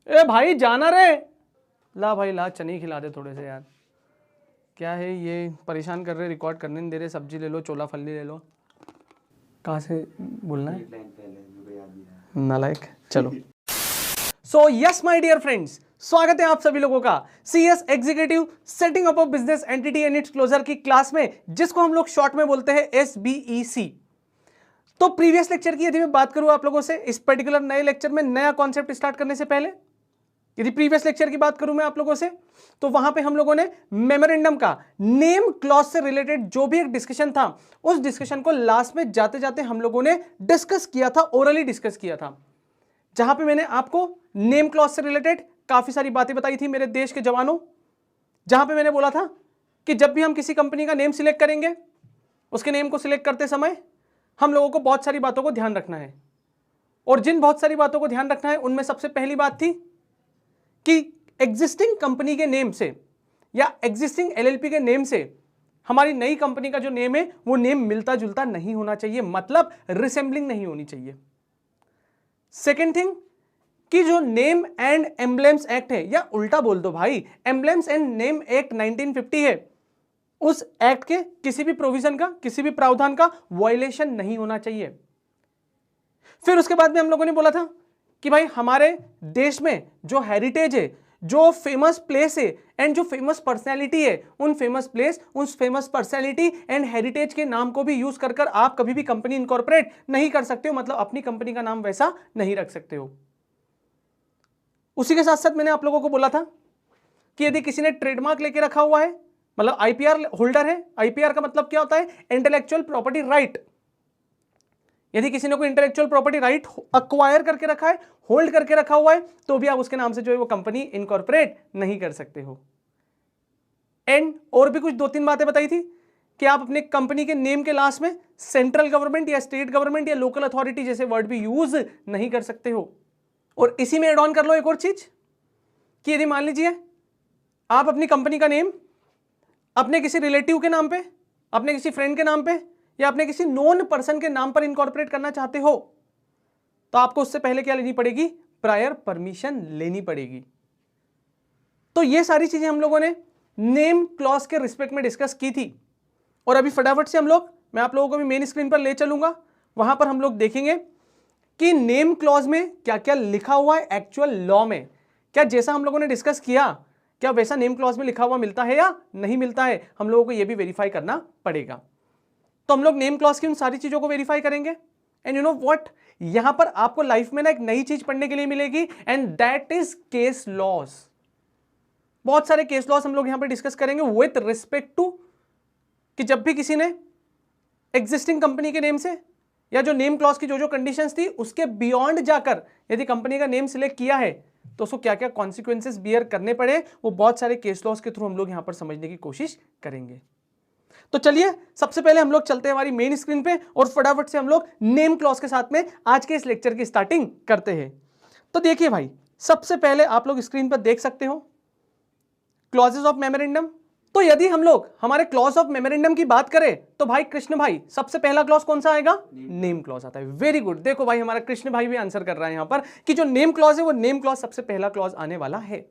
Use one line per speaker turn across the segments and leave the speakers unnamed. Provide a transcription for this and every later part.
ए भाई जाना रे, ला भाई ला, चने खिला दे थोड़े से यार। क्या है ये, परेशान कर रहे, रिकॉर्ड करने नहीं दे रहे। सब्जी ले लो, चोला फल्ली ले लो। कहाँ से बोलना है, नालायक। चलो so yes my dear friends, स्वागत है आप सभी लोगों का CS executive setting up of business entity and its closure की क्लास में, जिसको हम लोग शॉर्ट में बोलते हैं SBEC। तो प्रीवियस लेक्चर की यदि मैं बात करूं आप लोगों से, इस पर्टिकुलर नए लेक्चर में नया कॉन्सेप्ट स्टार्ट करने से पहले यदि प्रीवियस लेक्चर की बात करूं मैं आप लोगों से, तो वहां पे हम लोगों ने मेमोरेंडम का नेम क्लॉज से रिलेटेड जो भी एक डिस्कशन था, उस डिस्कशन को लास्ट में जाते जाते हम लोगों ने डिस्कस किया था, ओरली डिस्कस किया था, जहां पे मैंने आपको नेम क्लॉज से रिलेटेड काफी सारी बातें बताई थी मेरे देश के जवानों। जहां पे मैंने बोला था कि जब भी हम किसी कंपनी का नेम सिलेक्ट करेंगे, उसके नेम को सिलेक्ट करते समय हम लोगों को बहुत सारी बातों को ध्यान रखना है। और जिन बहुत सारी बातों को ध्यान रखना है, उनमें सबसे पहली बात थी कि एग्जिस्टिंग कंपनी के नेम से या एग्जिस्टिंग LLP के नेम से हमारी नई कंपनी का जो नेम है वो नेम मिलता जुलता नहीं होना चाहिए, मतलब रिसेंबलिंग नहीं होनी चाहिए। सेकेंड थिंग कि जो नेम एंड एम्ब्लेम्स एक्ट है, या उल्टा बोल दो भाई, एम्ब्लेम्स एंड नेम एक्ट 1950 है, उस एक्ट के किसी भी प्रोविजन का, किसी भी प्रावधान का वायलेशन नहीं होना चाहिए। फिर उसके बाद में हम लोगों ने बोला था कि भाई हमारे देश में जो हेरिटेज है, जो फेमस प्लेस है एंड जो फेमस पर्सनैलिटी है, उन फेमस प्लेस, उन फेमस पर्सनैलिटी एंड हेरिटेज के नाम को भी यूज कर कर आप कभी भी कंपनी इनकॉर्पोरेट नहीं कर सकते हो, मतलब अपनी कंपनी का नाम वैसा नहीं रख सकते हो। उसी के साथ साथ मैंने आप लोगों को बोला था कि यदि किसी ने ट्रेडमार्क लेके रखा हुआ है, मतलब IPR होल्डर है, IPR का मतलब क्या होता है, इंटेलेक्चुअल प्रॉपर्टी राइट। यदि किसी ने कोई इंटेलेक्चुअल प्रॉपर्टी राइट अक्वायर करके रखा है, होल्ड करके रखा हुआ है, तो भी आप उसके नाम से जो है वो कंपनी इनकॉर्पोरेट नहीं कर सकते हो। एंड और भी कुछ 2-3 बातें बताई थी कि आप अपने कंपनी के नेम के लास्ट में सेंट्रल गवर्नमेंट या स्टेट गवर्नमेंट या लोकल अथॉरिटी जैसे वर्ड भी यूज नहीं कर सकते हो। और इसी में एड ऑन कर लो एक और चीज कि यदि मान लीजिए आप अपनी कंपनी का नेम अपने किसी रिलेटिव के नाम पे, अपने किसी फ्रेंड के नाम पे या अपने किसी नोन पर्सन के नाम पर इनकॉर्पोरेट करना चाहते हो, तो आपको उससे पहले क्या लेनी पड़ेगी, प्रायर परमिशन लेनी पड़ेगी। तो ये सारी चीजें हम लोगों ने नेम क्लॉज के रिस्पेक्ट में डिस्कस की थी। और अभी फटाफट से मैं आप लोगों को भी मेन स्क्रीन पर ले चलूंगा, वहां पर हम लोग देखेंगे कि नेम क्लॉज में क्या क्या लिखा हुआ है एक्चुअल लॉ में। क्या जैसा हम लोगों ने डिस्कस किया, क्या वैसा नेम क्लॉज में लिखा हुआ मिलता है या नहीं मिलता है, हम लोगों को यह भी वेरीफाई करना पड़ेगा। तो हम लोग नेम क्लॉज की उन सारी चीजों को वेरीफाई करेंगे। एंड यू नो व्हाट, यहां पर आपको लाइफ में ना एक नई चीज पढ़ने के लिए मिलेगी, and that is case laws. बहुत सारे केस लॉज हम लोग यहां पर डिस्कस करेंगे विथ रिस्पेक्ट टू कि जब भी किसी ने एग्जिस्टिंग कंपनी के नेम से या जो नेम क्लॉज की जो जो कंडीशंस थी उसके बियॉन्ड जाकर यदि कंपनी का नेम सिलेक्ट किया है, तो उसको क्या क्या कॉन्सिक्वेंसेस बियर करने पड़े, वो बहुत सारे केस लॉज के थ्रू हम लोग यहां पर समझने की कोशिश करेंगे। तो चलिए सबसे पहले हम लोग चलते हैं हमारी मेन स्क्रीन पे और फटाफट से हम लोग नेम क्लॉज के साथ में आज के इस लेक्चर की स्टार्टिंग करते हैं। तो देखिए भाई, सबसे पहले आप लोग स्क्रीन पर देख सकते हो क्लॉजेस ऑफ मेमोरेंडम। तो यदि हम लोग हमारे क्लॉज ऑफ मेमोरेंडम की बात करें, तो भाई कृष्ण भाई सबसे पहला क्लॉज कौन सा आएगा, नेम क्लॉज आता है। वेरी गुड, देखो भाई हमारा कृष्ण भाई भी आंसर कर रहा है यहां पर कि जो नेम क्लॉज है वो नेम क्लॉज सबसे पहला क्लॉज आने वाला है।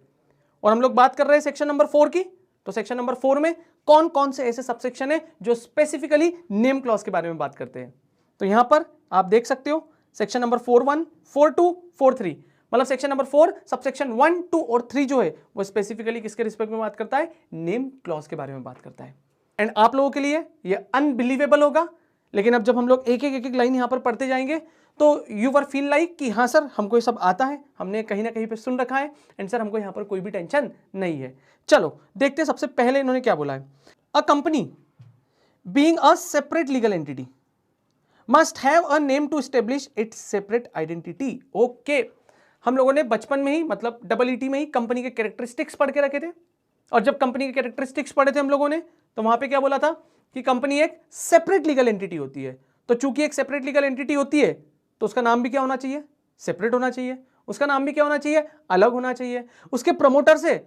और हम लोग बात कर रहे हैं सेक्शन नंबर 4 की, तो सेक्शन नंबर 4 में कौन कौन से ऐसे सबसेक्शन है जो स्पेसिफिकली नेम क्लॉज के बारे में बात करते हैं। तो यहां पर आप देख सकते हो सेक्शन नंबर 4(1), 4(2), 4(3), मतलब सेक्शन नंबर 4 सबसेक्शन 1, 2 और 3 जो है वो स्पेसिफिकली किसके रिस्पेक्ट में बात करता है, नेम क्लॉज के बारे में बात करता है। एंड आप लोगों के लिए ये अनबिलीवेबल होगा, लेकिन अब जब हम लोग एक एक लाइन यहां पर पढ़ते जाएंगे तो यू वर फील लाइक कि हाँ सर हमको ये सब आता है, हमने कहीं ना कहीं पे सुन रखा है, एंड सर हमको यहां पर कोई भी टेंशन नहीं है। चलो देखते हैं सबसे पहले इन्होंने क्या बोला है। A company being a separate legal entity must have a name to establish its separate identity. Okay, हम लोगों ने बचपन में ही मतलब EET में ही कंपनी के कैरेक्टरिस्टिक्स पढ़ के रखे थे, और जब कंपनी के कैरेक्टरिस्टिक्स पढ़े थे हम लोगों ने, तो वहां पे क्या बोला था कि कंपनी एक सेपरेट लीगल एंटिटी होती है। तो चूंकि एक सेपरेट लीगल एंटिटी होती है, तो उसका नाम भी क्या होना चाहिए, सेपरेट होना चाहिए। उसका नाम भी क्या होना चाहिए, अलग होना चाहिए। उसके प्रमोटर से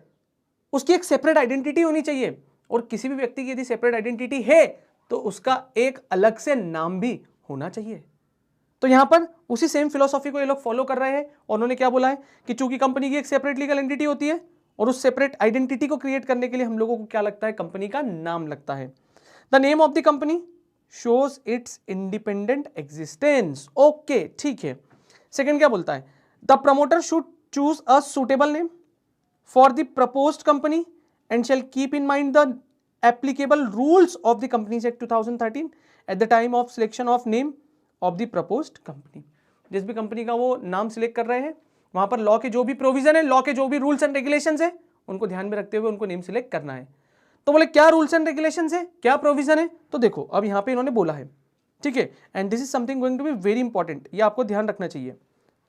उसकी एक सेपरेट आइडेंटिटी होनी चाहिए, और किसी भी व्यक्ति की यदि सेपरेट आइडेंटिटी है तो उसका एक अलग से नाम भी होना चाहिए। तो यहां पर उसी सेम फिलोसॉफी को ये लोग फॉलो कर रहे हैं और उन्होंने क्या बोला है कि चूंकि कंपनी की एक सेपरेट लीगल एंटिटी होती है और उस सेपरेट आइडेंटिटी को क्रिएट करने के लिए हम लोगों को क्या लगता है, कंपनी का नाम लगता है। The name of the company shows it's independent existence. Okay, ठीक है। सेकंड क्या बोलता है, the promoter should choose a suitable name for the proposed company and shall keep in mind the applicable rules of the companies act 2013 at the time of selection of name of the proposed company. जिस भी company का वो नाम select कर रहे हैं वहां पर लॉ के जो भी प्रोविजन है, लॉ के जो भी रूल्स एंड रेगुलेशंस है, उनको ध्यान में रखते हुए उनको नेम सिलेक्ट करना है। तो बोले क्या रूल्स एंड रेगुलेशंस है, क्या प्रोविजन है, तो देखो अब यहां पे इन्होंने बोला है, ठीक है। And this is something going to be very important, ये आपको ध्यान रखना चाहिए,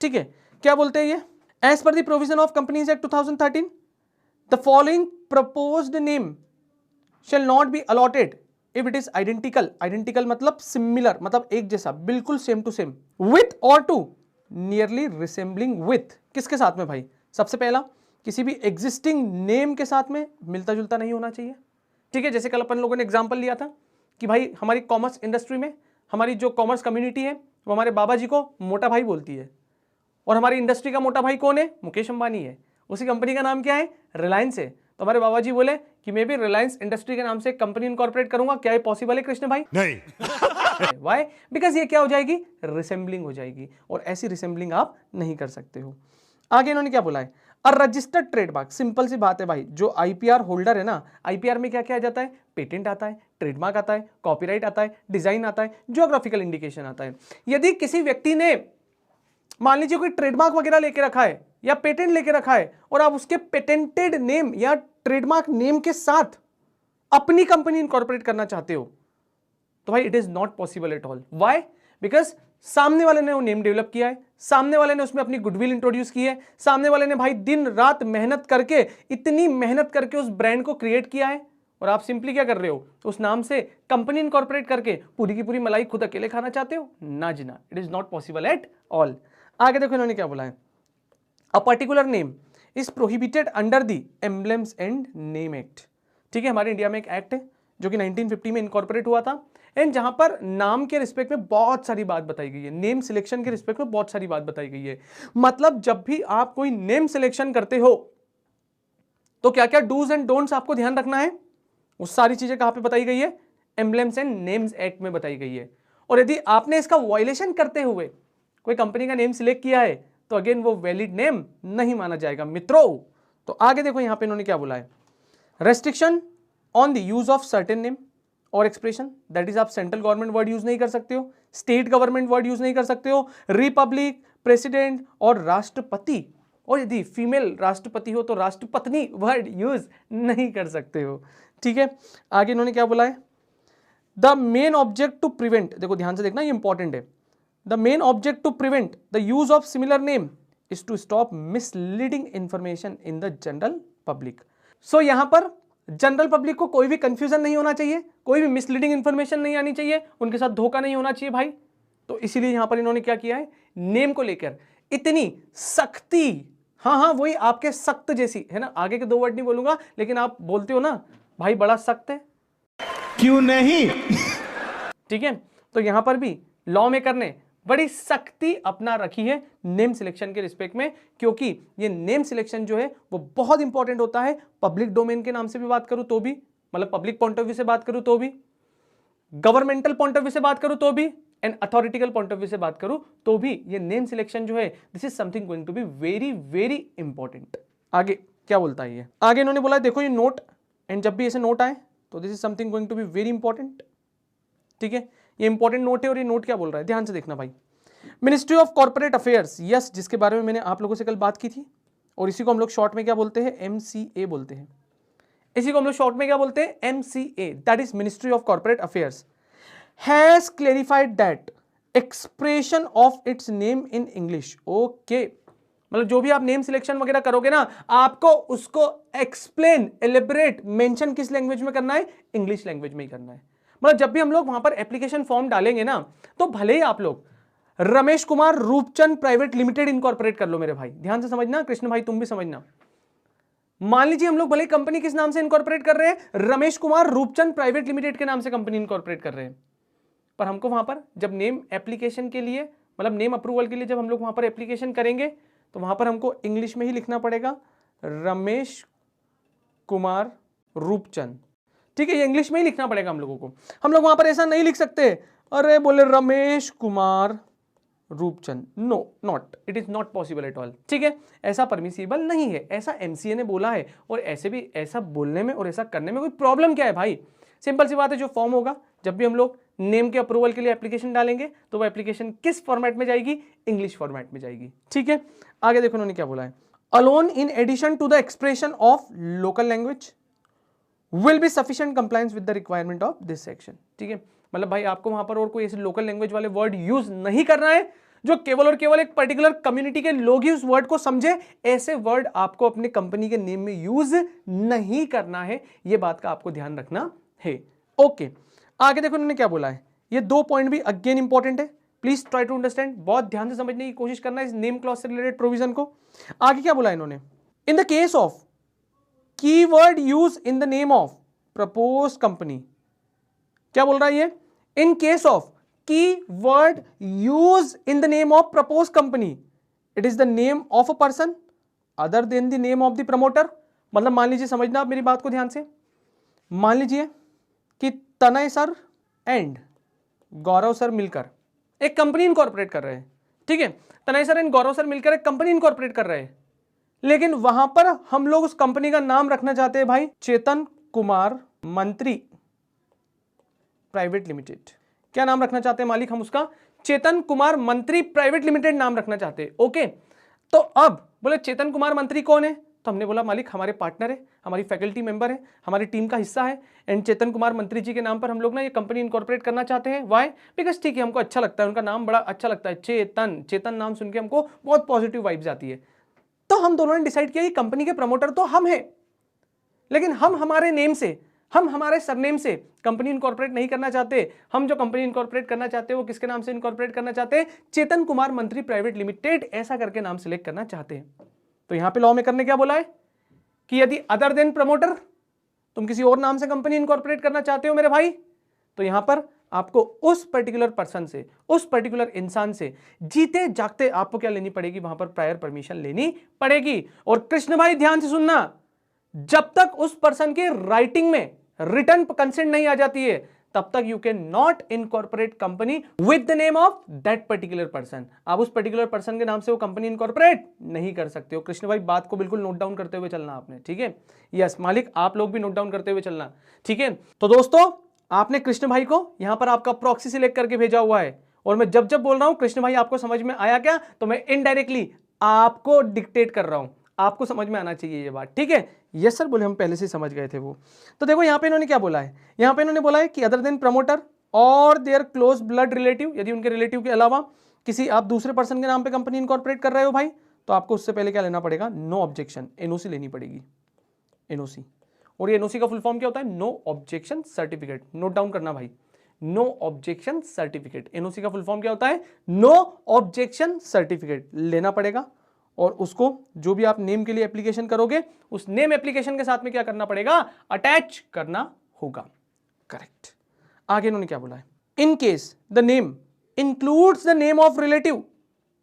ठीक है। क्या बोलते हैं ये, as per the provision of companies act 2013 the following proposed name shall not be allotted if it is identical. Identical मतलब सिमिलर, मतलब एक जैसा, बिल्कुल same to same, with or to nearly resembling with. किसके साथ में भाई, सबसे पहला किसी भी एग्जिस्टिंग नेम के साथ में मिलता जुलता नहीं होना चाहिए, ठीक है। जैसे कल अपन लोगों ने एग्जांपल लिया था कि भाई हमारी कॉमर्स इंडस्ट्री में हमारी जो कॉमर्स कम्युनिटी है वो हमारे बाबा जी को मोटा भाई बोलती है और हमारी इंडस्ट्री का मोटा भाई कौन है, मुकेश अंबानी है। उसी कंपनी का नाम क्या है, रिलायंस है। तो हमारे बाबा जी बोले कि मैं भी रिलायंस इंडस्ट्री के नाम से कंपनी इनकॉर्पोरेट करूंगा, क्या ये पॉसिबल है कृष्ण भाई? नहीं। वाई? बिकॉज ये क्या हो जाएगी, रिसेंबलिंग हो जाएगी, और ऐसी रिसेंबलिंग आप नहीं कर सकते हो। आगे इन्होंने क्या बोला है, और रजिस्टर्ड ट्रेडमार्क, सिंपल सी बात है भाई, जो आईपीआर होल्डर है ना, आईपीआर में क्या क्या आ जाता है, पेटेंट आता है, ट्रेडमार्क आता है, कॉपीराइट आता है, डिजाइन आता है, ज्योग्राफिकल इंडिकेशन आता है। यदि किसी व्यक्ति ने मान लीजिए कोई ट्रेडमार्क वगैरह लेके रखा है या पेटेंट लेके रखा है और आप उसके पेटेंटेड नेम या ट्रेडमार्क नेम के साथ अपनी कंपनी इनकॉर्पोरेट करना चाहते हो, तो भाई it is not possible at all. Why? Because सामने वाले ने वो नेम डेवलप किया है, सामने वाले ने उसमें अपनी गुडविल इंट्रोड्यूस की है, सामने वाले ने भाई दिन रात मेहनत करके, इतनी मेहनत करके उस ब्रांड को क्रिएट किया है, और आप सिंपली क्या कर रहे हो, उस नाम से कंपनी इनकॉर्पोरेट करके पूरी की पूरी मलाई खुद अकेले खाना चाहते हो? ना जी ना, it is not possible at all. आगे देखो इन्होंने क्या बोला है, a particular name is prohibited under the emblems and name act. ठीक है, हमारे इंडिया में एक एक्ट है जो कि 1950 में इनकॉर्पोरेट हुआ था, एंड जहां पर नाम के रिस्पेक्ट में बहुत सारी बात बताई गई है, नेम सिलेक्शन के रिस्पेक्ट में बहुत सारी बात बताई गई है। मतलब जब भी आप कोई नेम सिलेक्शन करते हो तो क्या क्या डूज एंड डोंट्स आपको ध्यान रखना है, वो सारी चीजें कहां पे बताई गई है, एम्बलेम्स एंड नेम्स एक्ट में बताई गई है। और यदि आपने इसका वायलेशन करते हुए कोई कंपनी का नेम सिलेक्ट किया है तो अगेन वो वैलिड नेम नहीं माना जाएगा मित्रों। तो आगे देखो यहां पे इन्होंने क्या बोला है, restriction on the use of certain name और एक्सप्रेशन, दैट इज आप सेंट्रल गवर्नमेंट वर्ड यूज नहीं कर सकते हो, स्टेट गवर्नमेंट वर्ड यूज नहीं कर सकते हो, रिपब्लिक, प्रेसिडेंट और राष्ट्रपति, और यदि फीमेल राष्ट्रपति हो तो राष्ट्रपत्नी वर्ड यूज नहीं कर सकते हो। ठीक है, आगे इन्होंने क्या बोला है, the main object to prevent, देखो ध्यान से देखना ये इंपॉर्टेंट है, the main object to prevent the use of similar name is to stop misleading information in the general public. So यहां पर जनरल पब्लिक को कोई भी कंफ्यूजन नहीं होना चाहिए, कोई भी मिसलीडिंग इंफॉर्मेशन नहीं आनी चाहिए, उनके साथ धोखा नहीं होना चाहिए भाई। तो इसीलिए यहां पर इन्होंने क्या किया है, नेम को लेकर इतनी सख्ती, हाँ वही आपके सख्त जैसी है ना, आगे के दो वर्ड नहीं बोलूंगा लेकिन आप बोलते हो ना भाई बड़ा सख्त है,
क्यों नहीं?
ठीक है, तो यहां पर भी लॉ मेकर ने बड़ी सख्ती अपना रखी है नेम सिलेक्शन के रिस्पेक्ट में, क्योंकि ये नेम सिलेक्शन जो है वो बहुत इंपॉर्टेंट होता है। पब्लिक डोमेन के नाम से भी बात करूं तो भी, मतलब पब्लिक पॉइंट ऑफ व्यू से बात करूं तो भी, गवर्नमेंटल पॉइंट ऑफ व्यू से बात करूं तो भी, एंड अथॉरिटिकल पॉइंट ऑफ व्यू से बात करूं तो भी, ये नेम सिलेक्शन जो है this is something going to be very very important. आगे क्या बोलता है ये, आगे इन्होंने बोला देखो ये नोट, एंड जब भी ऐसे नोट आए तो this is something going to be very important. ठीक है, ये इंपॉर्टेंट नोट है, और ये नोट क्या बोल रहा है ध्यान से देखना भाई, ministry of corporate affairs, yes, जिसके बारे में मैंने आप लोगों से कल बात की थी, और इसी को हम लोग शॉर्ट में क्या बोलते हैं, MCA बोलते हैं। इसी को हम लोग शॉर्ट में क्या बोलते हैं, MCA, that is ministry of corporate affairs, has clarified that expression of its name in English. Okay, मतलब जो भी आप नेम सिलेक्शन वगैरह करोगे ना, आपको उसको एक्सप्लेन, एलिबरेट, मेंशन किस लैंग्वेज में करना है, इंग्लिश लैंग्वेज में ही करना है। मतलब जब भी हम लोग वहां पर एप्लीकेशन फॉर्म डालेंगे ना, तो भले ही आप लोग Ramesh Kumar Roopchand private limited incorporate कर लो मेरे भाई, ध्यान से समझना, कृष्ण भाई तुम भी समझना। मान लीजिए हम लोग भले कंपनी किस नाम से इनकॉर्पोरेट कर रहे हैं, रमेश कुमार रूपचंद प्राइवेट लिमिटेड के नाम से कंपनी इनकॉर्पोरेट कर रहे हैं, पर हमको वहां पर जब नेम एप्लीकेशन के लिए मतलब नेम अप्रूवल के लिए जब हम लोग वहां पर एप्लीकेशन करेंगे तो वहां पर हमको इंग्लिश में ही लिखना पड़ेगा रमेश कुमार रूपचंद। ठीक है, ये इंग्लिश में ही लिखना पड़ेगा हम लोगों को। हम लोग वहां पर ऐसा नहीं लिख सकते, अरे बोले Ramesh Kumar Roopchand, no not, it is not possible at all. ठीक है, ऐसा परमिसिबल नहीं है, ऐसा एमसीए ने बोला है। और ऐसे भी ऐसा बोलने में और ऐसा करने में कोई प्रॉब्लम क्या है भाई? सिंपल सी बात है, जो फॉर्म होगा जब भी हम लोग नेम के अप्रूवल के लिए एप्लीकेशन डालेंगे तो वो एप्लीकेशन किस फॉर्मेट में जाएगी? इंग्लिश फॉर्मेट में जाएगी। ठीक है, आगे देखो उन्होंने क्या बोला है, alone in addition to the expression of local language will be sufficient compliance with the requirement of this section. ठीक है, मतलब भाई आपको वहां पर और कोई ऐसे लोकल लैंग्वेज वाले वर्ड यूज नहीं करना है जो केवल और केवल एक पर्टिकुलर कम्युनिटी के लोग ही उस वर्ड को समझे। ऐसे वर्ड आपको अपने कंपनी के नेम में यूज नहीं करना है, यह बात का आपको ध्यान रखना है। ओके, आगे देखो उन्होंने क्या बोला है, ये 2 पॉइंट भी अगेन इंपॉर्टेंट है, प्लीज ट्राई टू अंडरस्टैंड, बहुत ध्यान से समझने की कोशिश करना है इस नेम क्लॉज से रिलेटेड प्रोविजन को। आगे क्या बोला है इन्होंने, in the case of keyword use in the name of propose company, क्या बोल रहा है ये, in case of keyword use in the name of propose company it is the name of a person other than the name of the promoter. मतलब मान लीजिए, समझना आप मेरी बात को ध्यान से, मान लीजिए कि तनय सर एंड गौरव सर मिलकर एक कंपनी इनकॉर्पोरेट कर रहे हैं। ठीक है, तनय सर एंड गौरव सर मिलकर एक कंपनी इनकॉर्पोरेट कर रहे हैं, लेकिन वहां पर हम लोग उस कंपनी का नाम रखना चाहते हैं भाई चेतन कुमार मंत्री प्राइवेट लिमिटेड। क्या नाम रखना चाहते हैं मालिक? हम उसका चेतन कुमार मंत्री प्राइवेट लिमिटेड नाम रखना चाहते हैं। ओके, तो अब बोले चेतन कुमार मंत्री कौन है? तो हमने बोला मालिक हमारे पार्टनर है, हमारी फैकल्टी मेंबर है, हमारी टीम का हिस्सा है, एंड चेतन कुमार मंत्री जी के नाम पर हम लोग ना ये कंपनी इनकॉर्पोरेट करना चाहते हैं। वाई? बिकॉज ठीक है, हमको अच्छा लगता है, उनका नाम बड़ा अच्छा लगता है, चेतन। चेतन नाम सुन के हमको बहुत पॉजिटिव वाइब्स आती है। तो हम दोनों ने डिसाइड किया कि कंपनी के प्रमोटर तो हम हैं, लेकिन हम हमारे नेम से, हम हमारे सरनेम से कंपनी इनकॉर्पोरेट नहीं करना चाहते। हम जो कंपनी इनकॉर्पोरेट करना चाहते हैं वो किसके नाम से इनकॉर्पोरेट करना चाहते हैं? चेतन कुमार मंत्री प्राइवेट लिमिटेड, ऐसा करके नाम सिलेक्ट करना चाहते हैं। तो यहां पे लॉ में करने क्या बोला है कि यदि अदर देन प्रमोटर, तुम किसी और नाम से कंपनी इनकॉर्पोरेट करना चाहते हो मेरे भाई, तो यहां पर आपको उस पर्टिकुलर पर्सन से, उस पर्टिकुलर इंसान से जीते जागते आपको क्या लेनी पड़ेगी? वहां पर प्रायर परमिशन लेनी पड़ेगी। और कृष्ण भाई ध्यान से सुनना, जब तक उस पर्सन के राइटिंग में रिटर्न कंसेंट नहीं आ जाती है तब तक you can not incorporate company with the name of that particular person. आप उस पर्टिकुलर पर्सन के नाम से वो कंपनी इनकॉर्पोरेट नहीं कर सकते हो। कृष्ण भाई बात को बिल्कुल नोट डाउन करते हुए चलना आपने, ठीक है? यस मालिक, आप लोग भी नोट डाउन करते हुए चलना, ठीक है? तो दोस्तों, आपने कृष्ण भाई को यहां पर आपका प्रॉक्सी सिलेक्ट करके भेजा हुआ है, और मैं जब जब बोल रहा हूं कृष्ण भाई आपको समझ में आया क्या, तो मैं इनडायरेक्टली आपको डिक्टेट कर रहा हूं, आपको समझ में आना चाहिए ये बात, ठीक है? यस सर बोले, हम पहले से समझ गए थे वो। तो देखो यहां पे इन्होंने क्या बोला है, यहां पे इन्होंने बोला है कि अदर देन प्रमोटर और देयर क्लोज ब्लड रिलेटिव, यदि उनके रिलेटिव के अलावा किसी आप दूसरे पर्सन के नाम पे कंपनी इनकॉर्पोरेट कर रहे हो भाई, तो आपको उससे पहले क्या लेना पड़ेगा? नो ऑब्जेक्शन, एनओसी लेनी पड़ेगी, एनओसी। और ये एनओसी का फुल फॉर्म क्या होता है? No objection certificate. Note down करना भाई, नो ऑब्जेक्शन सर्टिफिकेट। एनओसी का फुल फॉर्म क्या होता है? नो ऑब्जेक्शन सर्टिफिकेट लेना पड़ेगा। और उसको जो भी आप नेम के लिए एप्लीकेशन करोगे, उस नेम एप्लीकेशन के साथ में क्या करना पड़ेगा? अटैच करना होगा। करेक्ट। आगे इन्होंने क्या बोला है, in case the name includes the name of relative.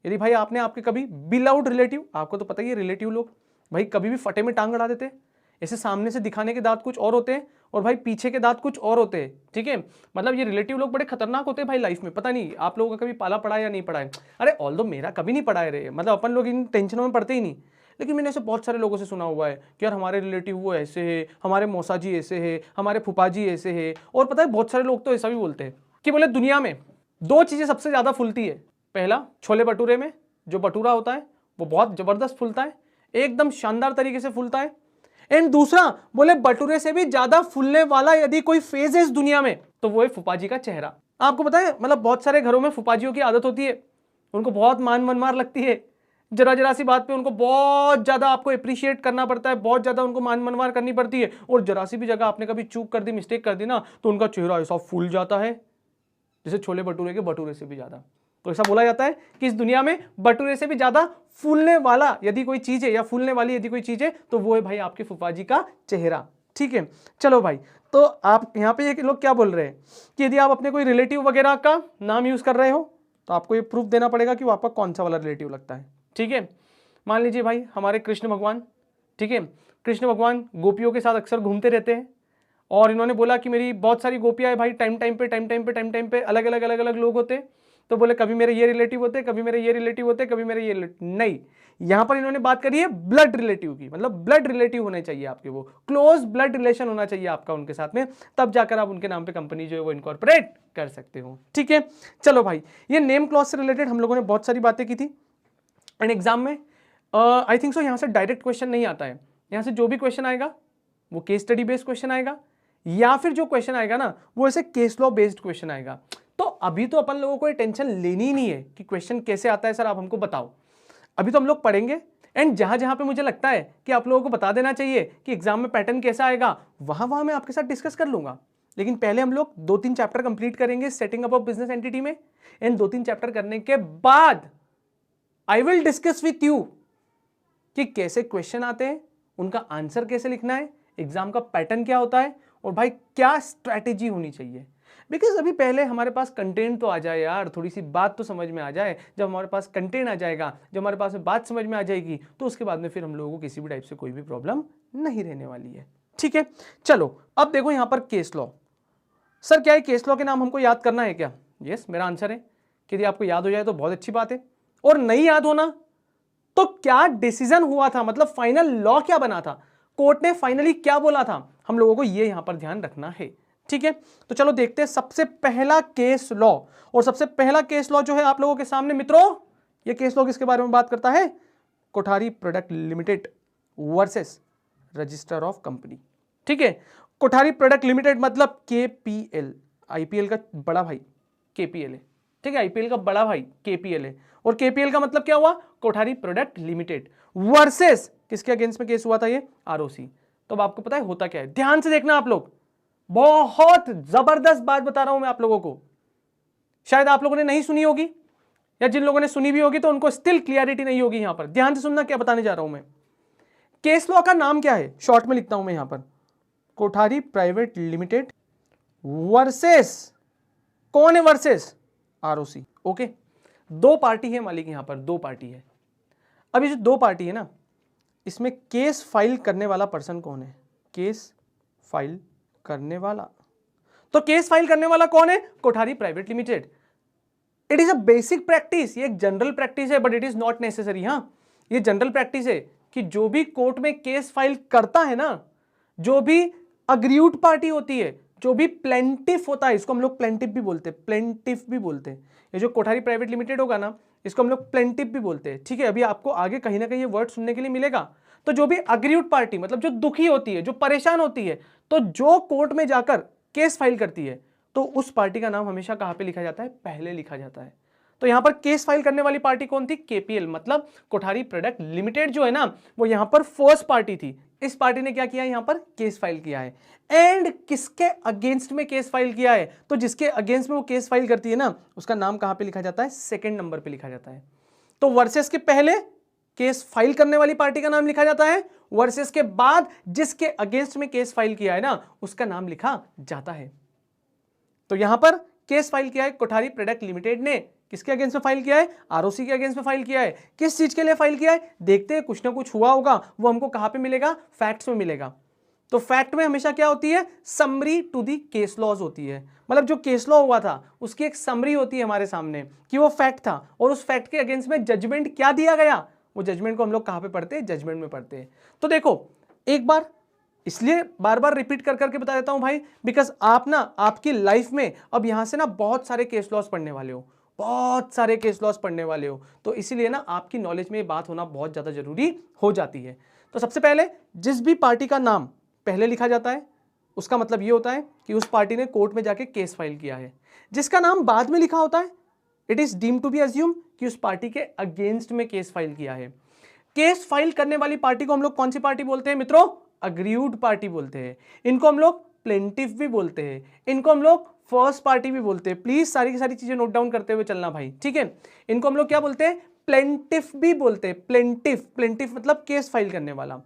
यदि भाई आपने आपके कभी बिलाउड रिलेटिव, आपको तो पता ही है रिलेटिव लोग भाई कभी भी फटे में टांग अड़ा देते हैं। ऐसे सामने से दिखाने के दांत कुछ और होते हैं और भाई पीछे के दांत कुछ और होते हैं, ठीक है? मतलब ये रिलेटिव लोग बड़े खतरनाक होते हैं भाई लाइफ में। पता नहीं आप लोगों का कभी पाला पड़ा है या नहीं पड़ा है? अरे ऑल्दो मेरा कभी नहीं पड़ा है रे, मतलब अपन लोग इन टेंशनों में पड़ते ही नहीं, लेकिन मैंने ऐसे बहुत सारे लोगों से सुना हुआ है कि यार हमारे रिलेटिव वो ऐसे है, हमारे मौसा जी ऐसे है, हमारे फूफा जी ऐसे है। और पता है बहुत सारे लोग तो ऐसा भी बोलते हैं कि बोले दुनिया में 2 चीजें सबसे ज्यादा फूलती है। पहला, छोले भटूरे में जो भटूरा होता है वो बहुत जबरदस्त फूलता है, एकदम शानदार तरीके से फूलता है। एंड दूसरा, बोले भटूरे से भी ज्यादा फूलने वाला यदि कोई फेज है इस दुनिया में तो वो है फूफाजी का चेहरा। आपको पता है, मतलब बहुत सारे घरों में फूफाजियों की आदत होती है, उनको बहुत मान मनमार लगती है, जरा जरा सी बात पे उनको बहुत ज्यादा आपको अप्रिशिएट करना पड़ता है, बहुत ज्यादा उनको मान मनमार करनी पड़ती है। और जरा सी भी जगह आपने कभी चूक कर दी, मिस्टेक कर दी ना, तो उनका चेहरा ऐसा फूल जाता है जैसे छोले भटूरे के भटूरे से भी ज्यादा। तो ऐसा बोला जाता है कि इस दुनिया में भटूरे से भी ज्यादा फूलने वाला यदि कोई चीज है, या फूलने वाली यदि कोई चीज है, तो वो है भाई आपके फूफाजी का चेहरा, ठीक है? चलो भाई, तो आप यहाँ पे ये लोग क्या बोल रहे हैं कि यदि आप अपने कोई रिलेटिव वगैरह का नाम यूज कर रहे हो, तो आपको ये प्रूफ देना पड़ेगा कि वो आपका कौन सा वाला रिलेटिव लगता है। ठीक है, मान लीजिए भाई हमारे कृष्ण भगवान, ठीक है, कृष्ण भगवान गोपियों के साथ अक्सर घूमते रहते हैं और इन्होंने बोला कि मेरी बहुत सारी गोपियां हैं भाई, टाइम टाइम पे अलग अलग लोग होते हैं। तो बोले कभी मेरे ये रिलेटिव होते, कभी मेरे ये रिलेटिव होते, कभी मेरे ये नहीं, यहां पर इन्होंने बात करी है ब्लड रिलेटिव की, मतलब ब्लड रिलेटिव होने चाहिए आपके, वो क्लोज ब्लड रिलेशन होना चाहिए आपका उनके साथ में, तब जाकर आप उनके नाम पे कंपनी जो है वो इनकॉर्पोरेट कर सकते हो। ठीक है, चलो भाई, ये नेम क्लॉज से रिलेटेड हम लोगों ने बहुत सारी बातें की थी एंड एग्जाम में आई थिंक सो यहां से डायरेक्ट क्वेश्चन नहीं आता है, यहां से जो भी क्वेश्चन आएगा वो केस स्टडी बेस्ड क्वेश्चन आएगा, या फिर जो क्वेश्चन आएगा ना वो ऐसे केस लॉ बेस्ड क्वेश्चन आएगा। तो अभी तो अपन लोगों को ये टेंशन लेनी ही नहीं है कि क्वेश्चन कैसे आता है सर आप हमको बताओ, अभी तो हम लोग पढ़ेंगे एंड जहां जहां पे मुझे लगता है कि आप लोगों को बता देना चाहिए कि एग्जाम में पैटर्न कैसा आएगा, वहां मैं आपके साथ डिस्कस कर लूंगा। लेकिन पहले हम लोग 2-3 चैप्टर कंप्लीट करेंगे setting up of business entity में, एंड 2-3 चैप्टर करने के बाद I will discuss with you कि कैसे क्वेश्चन आते हैं, उनका आंसर कैसे लिखना है, एग्जाम का पैटर्न क्या होता है, और भाई क्या स्ट्रैटेजी होनी चाहिए। बिकॉज अभी पहले हमारे पास कंटेंट तो आ जाए यार, थोड़ी सी बात तो समझ में आ जाए। जब हमारे पास कंटेंट आ जाएगा, जब हमारे पास बात समझ में आ जाएगी, तो उसके बाद में फिर हम लोगों को किसी भी टाइप से कोई भी प्रॉब्लम नहीं रहने वाली है। ठीक है, चलो अब देखो यहां पर केस लॉ। सर क्या है केस लॉ के नाम हमको याद करना है क्या? यस, मेरा आंसर है कि यदि आपको याद हो जाए तो बहुत अच्छी बात है, और नहीं याद होना तो क्या डिसीजन हुआ था, मतलब फाइनल लॉ क्या बना था, कोर्ट ने फाइनली क्या बोला था, हम लोगों को ये यहां पर ध्यान रखना है। ठीक है, तो चलो देखते हैं सबसे पहला केस लॉ। और सबसे पहला केस लॉ जो है आप लोगों के सामने मित्रों, ये केस लॉ किसके बारे में बात करता है? Kothari product limited versus register of company. ठीक है, कोठारी प्रोडक्ट लिमिटेड मतलब केपीएल, आईपीएल का बड़ा भाई केपीएल है। ठीक है, आईपीएल का बड़ा भाई केपीएल है, और केपीएल का मतलब क्या हुआ? कोठारी प्रोडक्ट लिमिटेड वर्सेस किसके अगेंस्ट में केस हुआ था? ये आरओसी। तो अब आपको पता है होता क्या है, ध्यान से देखना आप लोग, बहुत जबरदस्त बात बता रहा हूं मैं आप लोगों को, शायद आप लोगों ने नहीं सुनी होगी, या जिन लोगों ने सुनी भी होगी तो उनको स्टिल क्लियरिटी नहीं होगी। यहां पर ध्यान से सुनना क्या बताने जा रहा हूं मैं। केस लॉ का नाम क्या है? शॉर्ट में लिखता हूं मैं यहां पर, कोठारी प्राइवेट लिमिटेड वर्सेस, कौन है वर्सेस? आरओसी। ओके, दो पार्टी है मालिक, यहां पर दो पार्टी है। अब ये जो दो पार्टी है ना, इसमें केस फाइल करने वाला पर्सन कौन है? केस फाइल करने वाला, तो केस फाइल करने वाला कौन है? Kothari private limited. It is a basic practice, ये एक जनरल प्रैक्टिस है, but it is not necessary. हाँ, ये जनरल प्रैक्टिस है कि जो भी कोर्ट में केस फाइल करता है ना, जो भी अग्रीव्ड पार्टी होती है, जो भी प्लेंटिफ होता है, इसको हम लोग प्लेंटिफ भी बोलते हैं, प्लेंटिफ भी बोलते हैं। ये जो कोठारी प्राइवेट लिमिटेड होगा ना, इसको हम लोग प्लेंटिफ भी बोलते हैं। ठीक है, अभी आपको आगे कहीं ना कहीं ये वर्ड सुनने के लिए मिलेगा। तो जो भी अग्रीव्ड पार्टी मतलब जो दुखी होती है, जो परेशान होती है, तो जो कोर्ट में जाकर केस फाइल करती है, तो उस पार्टी का नाम हमेशा कहां पे लिखा जाता है? पहले लिखा जाता है। तो यहां पर केस फाइल करने वाली पार्टी कौन थी? केपीएल, मतलब कोठारी प्रोडक्ट लिमिटेड जो है ना, वो यहां पर फर्स्ट पार्टी थी। इस पार्टी ने क्या किया? यहां पर केस फाइल किया है। एंड किसके अगेंस्ट में केस फाइल किया है? तो जिसके अगेंस्ट में वो केस फाइल करती है ना, उसका नाम कहां पे लिखा जाता है? सेकंड नंबर पे लिखा जाता है। तो वर्सेस के पहले केस फाइल करने वाली पार्टी का नाम लिखा जाता है, वर्सेस के बाद जिसके अगेंस्ट में केस फाइल किया है ना, उसका नाम लिखा जाता है। तो यहां पर केस फाइल किया है कोठारी प्रोडक्ट लिमिटेड ने, किसके अगेंस्ट में फाइल किया है? आरओसी के अगेंस्ट में फाइल किया है। किस चीज के लिए फाइल किया है? देखते हैं, कुछ ना कुछ हुआ होगा, वो हमको कहां पे मिलेगा? फैक्ट्स में मिलेगा। तो फैक्ट में हमेशा क्या होती है? Summary to the case laws होती है, मतलब जो केस लॉ हुआ था उसकी एक समरी होती है हमारे सामने कि वो फैक्ट था, और उस फैक्ट के अगेंस्ट में जजमेंट क्या दिया गया, वो जजमेंट को हम लोग कहां पे पढ़ते हैं? जजमेंट में पढ़ते हैं। तो देखो एक बार, इसलिए बार बार रिपीट कर करके बता देता हूं भाई, बिकॉज आप ना आपकी लाइफ में अब यहां से ना बहुत सारे केस लॉस पढ़ने वाले हो, बहुत सारे केस लॉस पढ़ने वाले हो, तो इसीलिए ना आपकी नॉलेज में ये बात होना बहुत ज्यादा जरूरी हो जाती है। तो सबसे पहले जिस भी पार्टी का नाम पहले लिखा जाता है, उसका मतलब ये होता है कि उस पार्टी ने कोर्ट में जाके केस फाइल किया है। जिसका नाम बाद में लिखा होता है, it is deemed to be assume कि उस पार्टी के अगेंस्ट में केस फाइल किया है। केस फाइल करने वाली पार्टी को हम लोग कौन सी पार्टी बोलते हैं मित्रों? अग्रीव्ड पार्टी बोलते हैं। इनको हम लोग प्लेंटिफ भी बोलते हैं, इनको हम लोग फर्स्ट पार्टी भी बोलते हैं। प्लीज सारी की सारी चीजें नोट डाउन करते हुए चलना भाई, ठीक है। इनको हम लोग क्या बोलते हैं? प्लेंटिफ भी बोलते हैं। प्लेंटिफ, प्लेंटिफ मतलब केस फाइल करने वाला।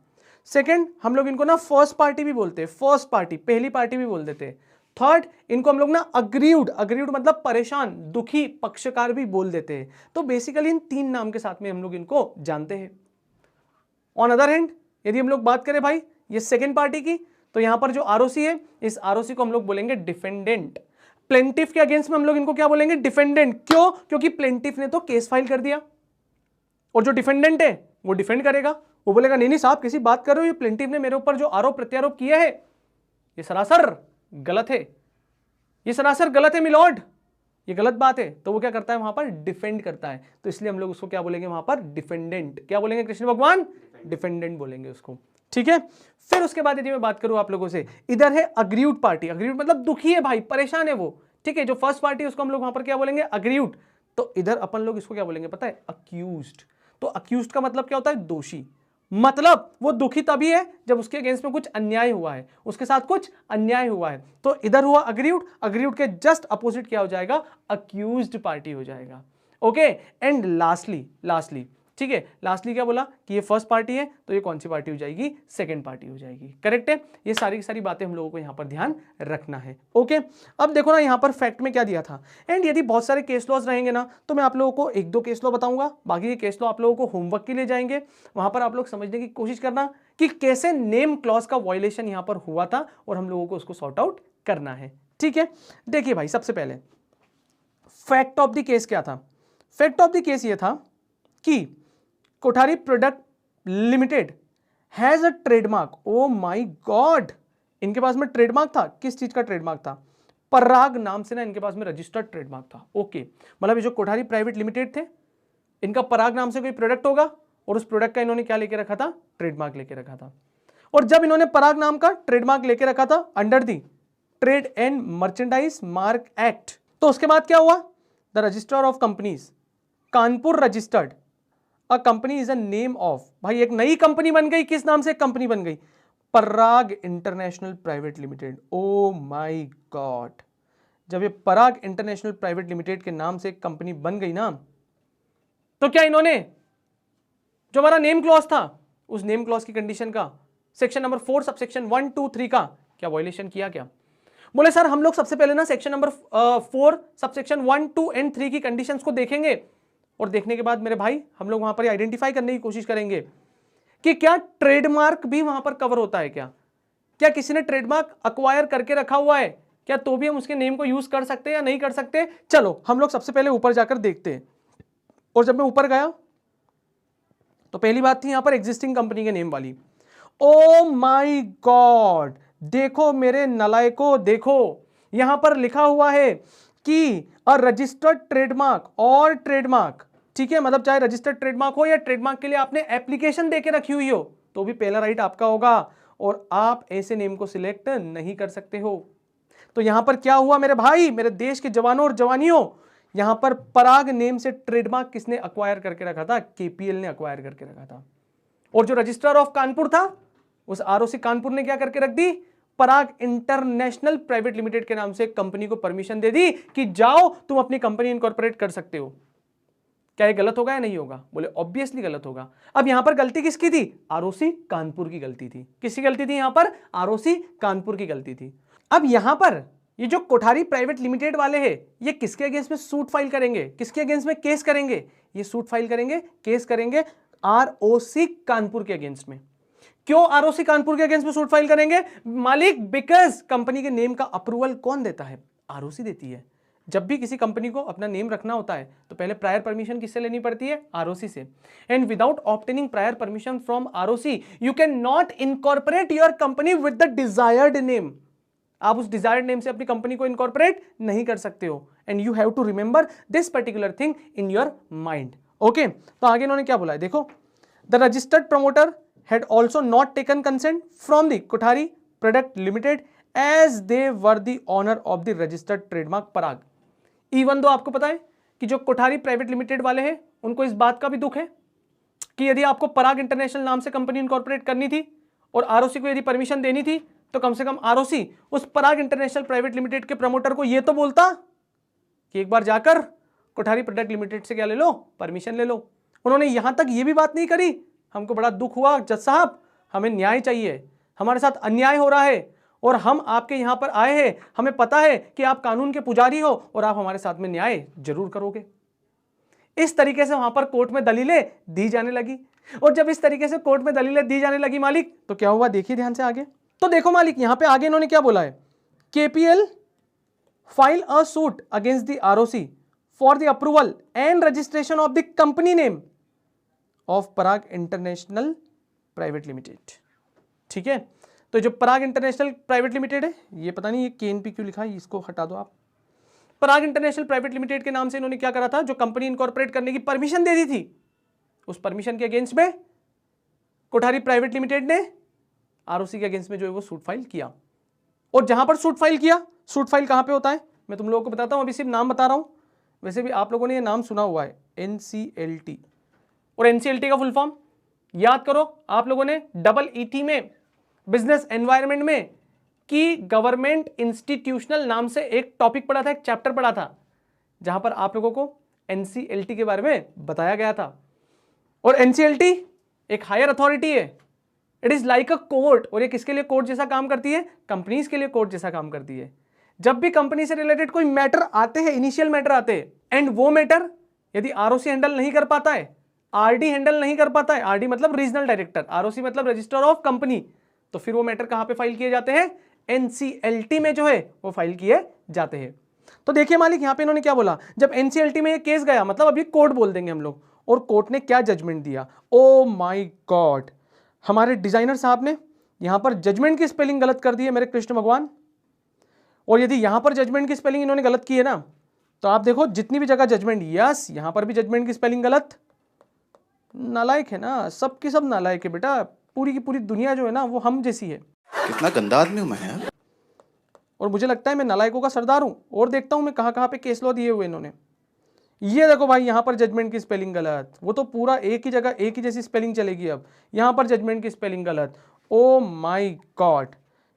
सेकंड, हम लोग इनको ना फर्स्ट पार्टी भी बोलते हैं, फर्स्ट पार्टी, पहली पार्टी भी बोल देते हैं। थर्ड, इनको हम लोग ना अग्रीव्ड, अग्रीव्ड मतलब परेशान, दुखी पक्षकार भी बोल देते हैं। तो बेसिकली इन 3 नाम के साथ में हम लोग इनको जानते हैं। ऑन अदर हैंड यदि हम लोग बात करें भाई ये सेकेंड पार्टी की, तो यहां पर जो आरओसी है, इस आरओसी को हम लोग बोलेंगे डिफेंडेंट। प्लेंटिफ के अगेंस्ट में हम लोग इनको क्या बोलेंगे? डिफेंडेंट। क्यों? क्योंकि प्लेंटिफ ने तो केस फाइल कर दिया और जो डिफेंडेंट है वो डिफेंड करेगा। वो बोलेगा नहीं नहीं साहब किसी बात कर रहे हो, ये प्लेंटिफ ने मेरे ऊपर जो आरोप प्रत्यारोप किया है ये सरासर गलत है, ये सरासर गलत है मिलॉर्ड, ये गलत बात है। तो वो क्या करता है? वहां पर डिफेंड करता है। तो इसलिए हम लोग उसको क्या बोलेंगे वहां पर? डिफेंडेंट। क्या बोलेंगे कृष्ण भगवान? डिफेंडेंट बोलेंगे उसको। ठीक है। फिर उसके बाद यदि मैं बात करूं आप लोगों से, इधर है अग्रीव्ड पार्टी। अग्रीव्ड मतलब दुखी है भाई, परेशान है वो। ठीक है, जो फर्स्ट पार्टी उसको हम लोग वहां पर क्या बोलेंगे? अग्रीव्ड। तो इधर अपन लोग इसको क्या बोलेंगे पता है? अक्यूज्ड। तो अक्यूज्ड का मतलब क्या होता है? दोषी। मतलब वो दुखी तभी है जब उसके अगेंस्ट में कुछ अन्याय हुआ है, उसके साथ कुछ अन्याय हुआ है। तो इधर हुआ अग्रीव्ड, अग्रीव्ड के जस्ट अपोजिट क्या हो जाएगा? अक्यूज्ड पार्टी हो जाएगा। ओके। एंड लास्टली ठीक है, लास्टली क्या बोला कि ये फर्स्ट पार्टी है, तो ये कौन सी पार्टी हो जाएगी? सेकंड पार्टी हो जाएगी। करेक्ट है। ये सारी की सारी बातें हम लोगों को यहां पर ध्यान रखना है। ओके। अब देखो ना यहां पर फैक्ट में क्या दिया था, एंड यदि बहुत सारे केस लॉज रहेंगे ना तो मैं आप लोगों को 1-2 केस लॉ बताऊंगा, बाकी ये केस लॉ आप लोगों को होमवर्क के लिए जाएंगे। वहां पर आप लोग समझने की कोशिश करना कि कैसे नेम क्लॉज का वायलेशन यहां पर हुआ था और हम लोगों को उसको सॉर्ट आउट करना है। ठीक है। देखिए भाई, सबसे पहले फैक्ट ऑफ द केस क्या था? फैक्ट ऑफ द केस ये था कि Kothari product limited has a trademark. O my God, इनके पास में ट्रेडमार्क था। किस चीज का ट्रेडमार्क था? पराग नाम से ना इनके पास में रजिस्टर्ड ट्रेडमार्क था। ओके, मतलब ये जो कोठारी प्राइवेट लिमिटेड थे, इनका पराग नाम से कोई प्रोडक्ट होगा और उस प्रोडक्ट का इन्होंने क्या लेके रखा था? ट्रेडमार्क लेके रखा था। और जब इन्होंने पराग नाम का ट्रेडमार्क लेके रखा था under the trade and merchandise mark act, तो उसके बाद क्या हुआ? The registrar of companies Kanpur registered a company is a name of, भाई एक नई कंपनी बन गई। किस नाम से कंपनी बन गई? Parag international private limited. Oh my god, जब ये पराग इंटरनेशनल प्राइवेट लिमिटेड के नाम से एक कंपनी बन गई ना, तो क्या इन्होंने जो हमारा नेम क्लॉज था, उस नेम क्लॉज की कंडीशन का सेक्शन नंबर 4 सबसेक्शन 1, 2, 3 का क्या वायलेशन किया? क्या बोले सर हम लोग सबसे पहले ना सेक्शन नंबर 4 सबसेक्शन 1, 2 एंड 3 की कंडीशंस को देखेंगे और देखने के बाद मेरे भाई हम लोग वहां पर आइडेंटिफाई करने की कोशिश करेंगे कि क्या ट्रेडमार्क भी वहां पर कवर होता है। क्या किसी ने ट्रेडमार्क अक्वायर करके रखा हुआ है क्या, तो भी हम उसके नेम को यूज कर सकते हैं या नहीं कर सकते? चलो हम लोग सबसे पहले ऊपर जाकर देखते हैं। और जब मैं ऊपर गया तो पहली बात थी यहां पर एग्जिस्टिंग कंपनी के नेम वाली। ओ माय गॉड, देखो मेरे नलायको, देखो यहां पर लिखा हुआ है कि अ रजिस्टर्ड ट्रेडमार्क और ट्रेडमार्क, ठीक है, मतलब चाहे रजिस्टर्ड ट्रेडमार्क हो या ट्रेडमार्क के लिए आपने एप्लीकेशन देके रखी हुई हो तो भी पहला राइट आपका होगा और आप ऐसे नेम को सिलेक्ट नहीं कर सकते हो। तो यहां पर क्या हुआ मेरे भाई, मेरे देश के जवानों और जवानियों, यहां पर पराग नेम से ट्रेडमार्क किसने अक्वायर करके रखा था? केपीएल ने अक्वायर करके रखा था। और जो रजिस्ट्रार ऑफ कानपुर था उस आरओसी कानपुर ने क्या करके रख दी? पराग इंटरनेशनल प्राइवेट लिमिटेड के नाम से कंपनी को परमिशन दे दी कि जाओ तुम अपनी कंपनी इनकॉर्पोरेट कर सकते हो। क्या ये गलत होगा या नहीं होगा? बोले ऑब्वियसली गलत होगा। अब यहां पर गलती किसकी थी? आरओसी कानपुर की गलती थी। किसकी गलती थी? यहां पर आरओसी कानपुर की गलती थी। अब यहां पर ये जो कोठारी प्राइवेट लिमिटेड वाले हैं ये किसके अगेंस्ट में सूट फाइल करेंगे? किसके अगेंस्ट में केस करेंगे? ये सूट फाइल करेंगे, केस करेंगे आरओसी कानपुर के अगेंस्ट में। क्यों आरओसी कानपुर के अगेंस्ट में सूट फाइल करेंगे मालिक? बिकॉज कंपनी के नेम का अप्रूवल कौन देता है? आरओसी देती है। जब भी किसी कंपनी को अपना नेम रखना होता है तो पहले प्रायर परमिशन किससे लेनी पड़ती है? आरओसी से। And without obtaining prior permission from ROC you can not incorporate your company with the desired name. आप उस डिजायर्ड नेम से अपनी कंपनी को इनकॉर्पोरेट नहीं कर सकते हो। And you have to remember this particular thing in your mind. Okay, तो आगे इन्होंने क्या बोला है देखो, the registered promoter had also not taken consent from the Kothari Product Limited as they were the owner of the registered trademark Parag. Even though आपको पता है कि जो कोठारी प्राइवेट लिमिटेड वाले हैं उनको इस बात का भी दुख है कि यदि आपको पराग इंटरनेशनल नाम से कंपनी इनकॉर्पोरेट करनी थी और आरओसी को यदि परमिशन देनी थी तो कम से कम आरओसी उस पराग इंटरनेशनल प्राइवेट लिमिटेड के प्रमोटर को यह तो बोलता कि एक बार जाकर कोठारी प्रोडक्ट लिमिटेड से क्या ले लो? परमिशन ले लो। उन्होंने यहां तक ये भी बात नहीं करी, हमको बड़ा दुख हुआ जज साहब, हमें न्याय चाहिए, हमारे साथ अन्याय हो रहा है। और हम आपके यहां पर आए हैं, हमें पता है कि आप कानून के पुजारी हो और आप हमारे साथ में न्याय जरूर करोगे। इस तरीके से वहां पर कोर्ट में दलीलें दी जाने लगी। और जब इस तरीके से कोर्ट में दलीलें दी जाने लगी मालिक, तो क्या हुआ देखिए ध्यान से आगे। तो देखो मालिक, यहां पे आगे इन्होंने क्या बोला है, KPL file a suit against the ROC for the approval and registration of the company name of Parag international private limited. ठीक है, तो जो पराग इंटरनेशनल प्राइवेट लिमिटेड है, ये पता नहीं ये केएनपी क्यों लिखा है, इसको हटा दो आप। पराग इंटरनेशनल प्राइवेट लिमिटेड के नाम से इन्होंने क्या करा था, जो कंपनी इनकॉर्पोरेट करने की परमिशन दे दी थी, उस परमिशन के अगेंस्ट में कोठारी प्राइवेट लिमिटेड ने आरओसी के अगेंस्ट में जो है वो सूट फाइल किया। और जहां पर सूट फाइल किया, सूट फाइल कहां पे होता है मैं तुम लोगों को बताता हूं, अभी सिर्फ नाम बता रहा हूं, वैसे भी आप लोगों ने ये नाम सुना हुआ है, एनसीएलटी। और एनसीएलटी का फुल फॉर्म याद करो आप लोगों ने, डबल ईटी में बिजनेस एनवायरनमेंट में कि गवर्नमेंट इंस्टीट्यूशनल नाम से एक टॉपिक पढ़ा था, एक चैप्टर पढ़ा था, जहां पर आप लोगों को एनसीएलटी के बारे में बताया गया था। और एनसीएलटी एक हायर अथॉरिटी है, it is like a court. और ये किसके लिए कोर्ट जैसा काम करती है, कंपनीज के लिए कोर्ट जैसा काम करती है। जब भी कंपनी से रिलेटेड कोई मैटर आते हैं, इनिशियल मैटर आते हैं, एंड वो मैटर यदि आरओसी हैंडल नहीं कर पाता है, आरडी हैंडल नहीं कर पाता है, आरडी मतलब रीजनल डायरेक्टर, आरओसी मतलब रजिस्टर ऑफ कंपनी, तो फिर वो मैटर कहां पे फाइल किए जाते हैं, एनसीएलटी में जो है वो फाइल किए जाते हैं। तो देखिए मालिक, यहां पे इन्होंने क्या बोला, जब एनसीएलटी में ये केस गया, मतलब अभी कोर्ट बोल देंगे हम लोग, और कोर्ट ने क्या जजमेंट दिया, ओ माय गॉड, हमारे डिजाइनर साहब ने यहां पर जजमेंट की स्पेलिंग गलत कर दी है मेरे कृष्ण भगवान। और यदि यहां पर जजमेंट की स्पेलिंग इन्होंने गलत की है ना, तो आप देखो जितनी भी जगह जजमेंट, यस यहां पर भी जजमेंट की स्पेलिंग गलत। नालायक है ना, सबकी सब नालायक है बेटा, पूरी की पूरी दुनिया जो है ना वो हम जैसी है।
कितना गंदा आदमी हूं मैं यार।
और मुझे लगता है मैं नालायकों का सरदार हूं। और देखता हूं मैं कहां कहां पे केस लॉ दिए हुए इन्होंने। ये देखो भाई, यहां पर जजमेंट की स्पेलिंग गलत, वो तो पूरा एक ही जगह एक ही जैसी स्पेलिंग चलेगी। अब यहां पर जजमेंट की स्पेलिंग गलत, ओ माय गॉड।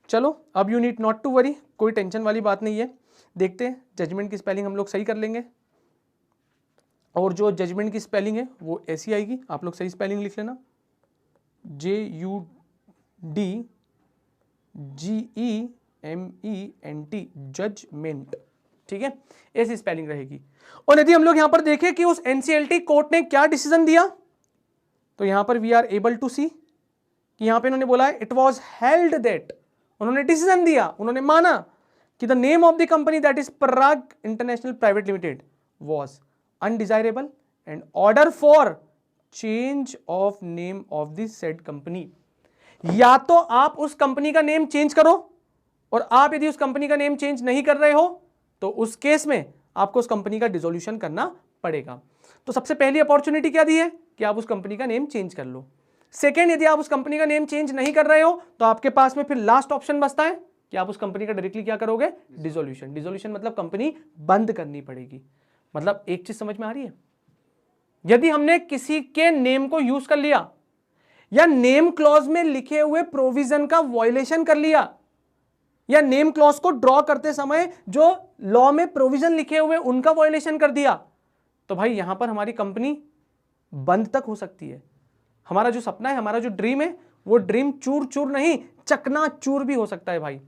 चलो अब you need not to worry, कोई टेंशन वाली बात नहीं है। देखते हैं जजमेंट की स्पेलिंग हम लोग सही कर लेंगे। और जो जजमेंट की स्पेलिंग है वो ऐसी आएगी, आप लोग सही स्पेलिंग लिख लेना, JUDGEMENT, जजमेंट। ठीक है, ऐसी स्पेलिंग रहेगी। और यदि हम लोग यहां पर देखें कि उस एनसीएलटी कोर्ट ने क्या डिसीजन दिया, तो यहां पर वी आर एबल टू सी कि यहां पे इन्होंने बोला है, इट वाज हेल्ड दैट, उन्होंने डिसीजन दिया, उन्होंने माना कि the name of the company that is Parag international private limited was undesirable and order for change of name of the said company. या तो आप उस कंपनी का नेम चेंज करो, और आप यदि उस कंपनी का नेम चेंज नहीं कर रहे हो तो उस केस में आपको उस कंपनी का डिसोल्यूशन करना पड़ेगा। तो सबसे पहली अपॉर्चुनिटी क्या दी है कि आप उस कंपनी का नेम चेंज कर लो। सेकेंड, यदि आप उस कंपनी का नेम चेंज नहीं कर रहे हो तो आपके पास में फिर लास्ट ऑप्शन बचता है कि आप उस कंपनी का डायरेक्टली क्या करोगे, डिसोल्यूशन। डिसोल्यूशन मतलब कंपनी बंद करनी पड़ेगी। मतलब एक चीज समझ में आ रही है, यदि हमने किसी के नेम को यूज कर लिया या नेम क्लॉज में लिखे हुए प्रोविजन का वायलेशन कर लिया, या नेम क्लॉज को ड्रॉ करते समय जो लॉ में प्रोविजन लिखे हुए उनका वायलेशन कर दिया, तो भाई यहां पर हमारी कंपनी बंद तक हो सकती है। हमारा जो सपना है, हमारा जो ड्रीम है, वो ड्रीम चूर चूर नहीं, चकना चूर भी हो सकता है भाई।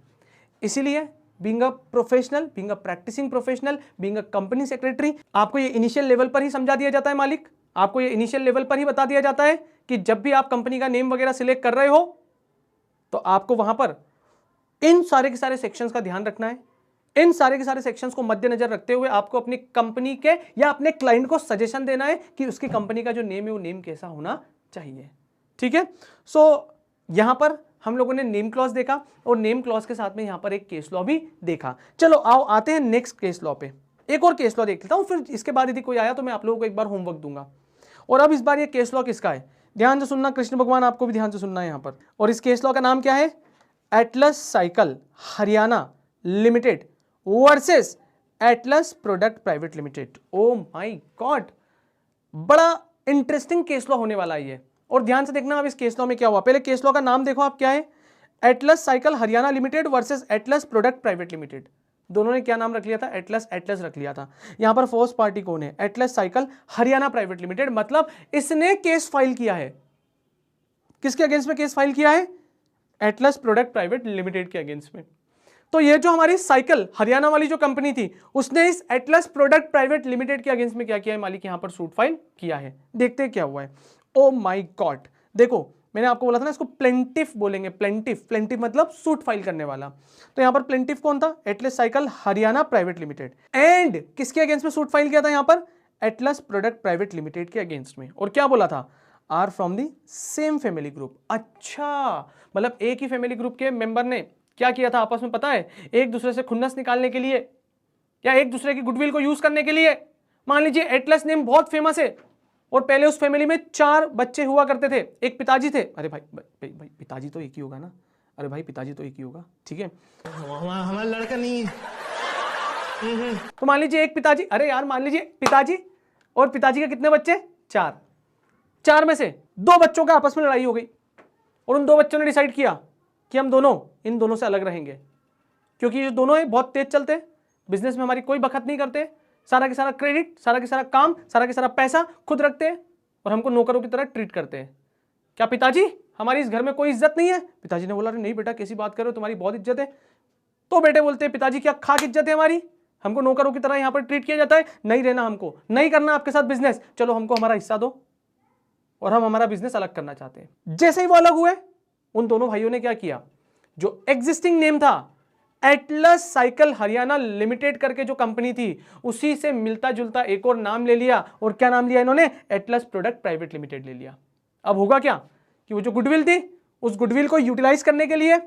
इसीलिए being a professional, being a practising professional, being a company secretary, आपको ये इनिशियल लेवल पर ही समझा दिया जाता है मालिक, आपको ये इनिशियल लेवल पर ही बता दिया जाता है कि जब भी आप कंपनी का नेम वगैरह सिलेक्ट कर रहे हो तो आपको वहां पर इन सारे के सारे सेक्शंस का ध्यान रखना है। इन सारे के सारे सेक्शंस को मद्देनजर रखते हुए आपको अपनी कंपनी के या अपने क्लाइंट को सजेशन देना है कि उसकी कंपनी का जो नेम है वो नेम कैसा होना चाहिए। ठीक है, सो यहां पर हम लोगों ने नेम क्लॉज देखा और नेम क्लॉज के साथ में यहां पर एक केस लॉ भी देखा। चलो आओ आते हैं नेक्स्ट केस लॉ पे। एक और केस लॉ देख लेता हूं, फिर इसके बाद यदि कोई आया तो मैं आप लोगों को एक बार होमवर्क दूंगा। और अब इस बार ये केस लॉ किसका है, ध्यान से सुनना कृष्ण भगवान, आपको भी ध्यान से सुनना है यहां पर। और इस केस लॉ का नाम क्या है, Atlas cycle Haryana limited versus Atlas product private limited. Oh my God, बड़ा इंटरेस्टिंग केस लॉ होने वाला है ये। और ध्यान से देखना अब इस केस लॉ में क्या हुआ। पहले केस लॉ का नाम देखो आप क्या है, Atlas cycle Haryana limited versus Atlas product private limited. दोनों ने क्या नाम रख लिया था, एटलस एटलस रख लिया था। यहां पर फोर्स पार्टी कौन है, Atlas cycle Haryana private limited, मतलब इसने केस फाइल किया है। किसके अगेंस्ट में केस फाइल किया है, एटलस प्रोडक्ट प्राइवेट लिमिटेड के अगेंस्ट में। तो ये जो हमारी साइकिल हरियाणा वाली जो कंपनी थी उसने इस एटलस प्रोडक्ट प्राइवेट लिमिटेड के अगेंस्ट में क्या किया है मालिक, यहां पर सूट फाइल किया है। देखते हैं क्या हुआ है। ओ माय गॉड, देखो मैंने आपको बोला था ना इसको प्लेंटिफ बोलेंगे, प्लेंटिफ, प्लेंटिफ मतलब सूट फाइल करने वाला। तो यहां पर प्लेंटिफ कौन था, Atlas cycle Haryana private limited. And किसके अगेंस्ट में सूट फाइल किया था यहां पर, एटलस प्रोडक्ट प्राइवेट लिमिटेड के अगेंस्ट में। और क्या बोला था, are from the same family group. अच्छा, मतलब एक ही फैमिली ग्रुप के मेंबर ने क्या किया था आपस में पता है, एक दूसरे से खुन्नस निकालने के लिए या एक दूसरे की गुडविल को यूज करने के लिए। मान लीजिए एटलस नेम बहुत फेमस है और पहले उस फैमिली में 4 बच्चे हुआ करते थे, एक पिताजी थे, अरे भाई भाई, भाई पिताजी तो एक ही होगा ना, अरे भाई पिताजी तो एक ही होगा, ठीक है,
हमारा लड़का नहीं है।
तो मान लीजिए एक पिताजी, अरे यार मान लीजिए पिताजी और पिताजी के कितने बच्चे, 4 में से 2 बच्चों का आपस में लड़ाई हो गई और उन 2 बच्चों ने डिसाइड किया कि हम दोनों इन दोनों से अलग रहेंगे, क्योंकि ये दोनों हैं बहुत तेज चलते, बिजनेस में हमारी कोई बखत नहीं करते, सारा के सारा क्रेडिट, सारा के सारा काम, सारा के सारा पैसा खुद रखते हैं और हमको नौकरों की तरह ट्रीट करते हैं। क्या पिताजी हमारी इस घर में कोई इज्जत नहीं है? पिताजी ने बोला नहीं बेटा कैसी बात कर रहे हो, तुम्हारी बहुत इज्जत है। तो बेटे बोलते हैं पिताजी क्या खाक इज्जत है हमारी, हमको नौकरों की तरह यहाँ पर ट्रीट किया जाता है, नहीं रहना हमको, नहीं करना आपके साथ बिजनेस, चलो हमको हमारा हिस्सा दो और हम हमारा बिजनेस अलग करना चाहते हैं। जैसे ही वो अलग हुए उन दोनों भाइयों ने क्या किया, जो एग्जिस्टिंग नेम था एटलस साइकिल हरियाणा लिमिटेड करके जो कंपनी थी उसी से मिलता जुलता एक और नाम ले लिया। और क्या नाम लिया इन्होंने, एटलस प्रोडक्ट प्राइवेट लिमिटेड ले लिया। अब होगा क्या कि वो जो गुडविल थी उस गुडविल को यूटिलाइज करने के लिए,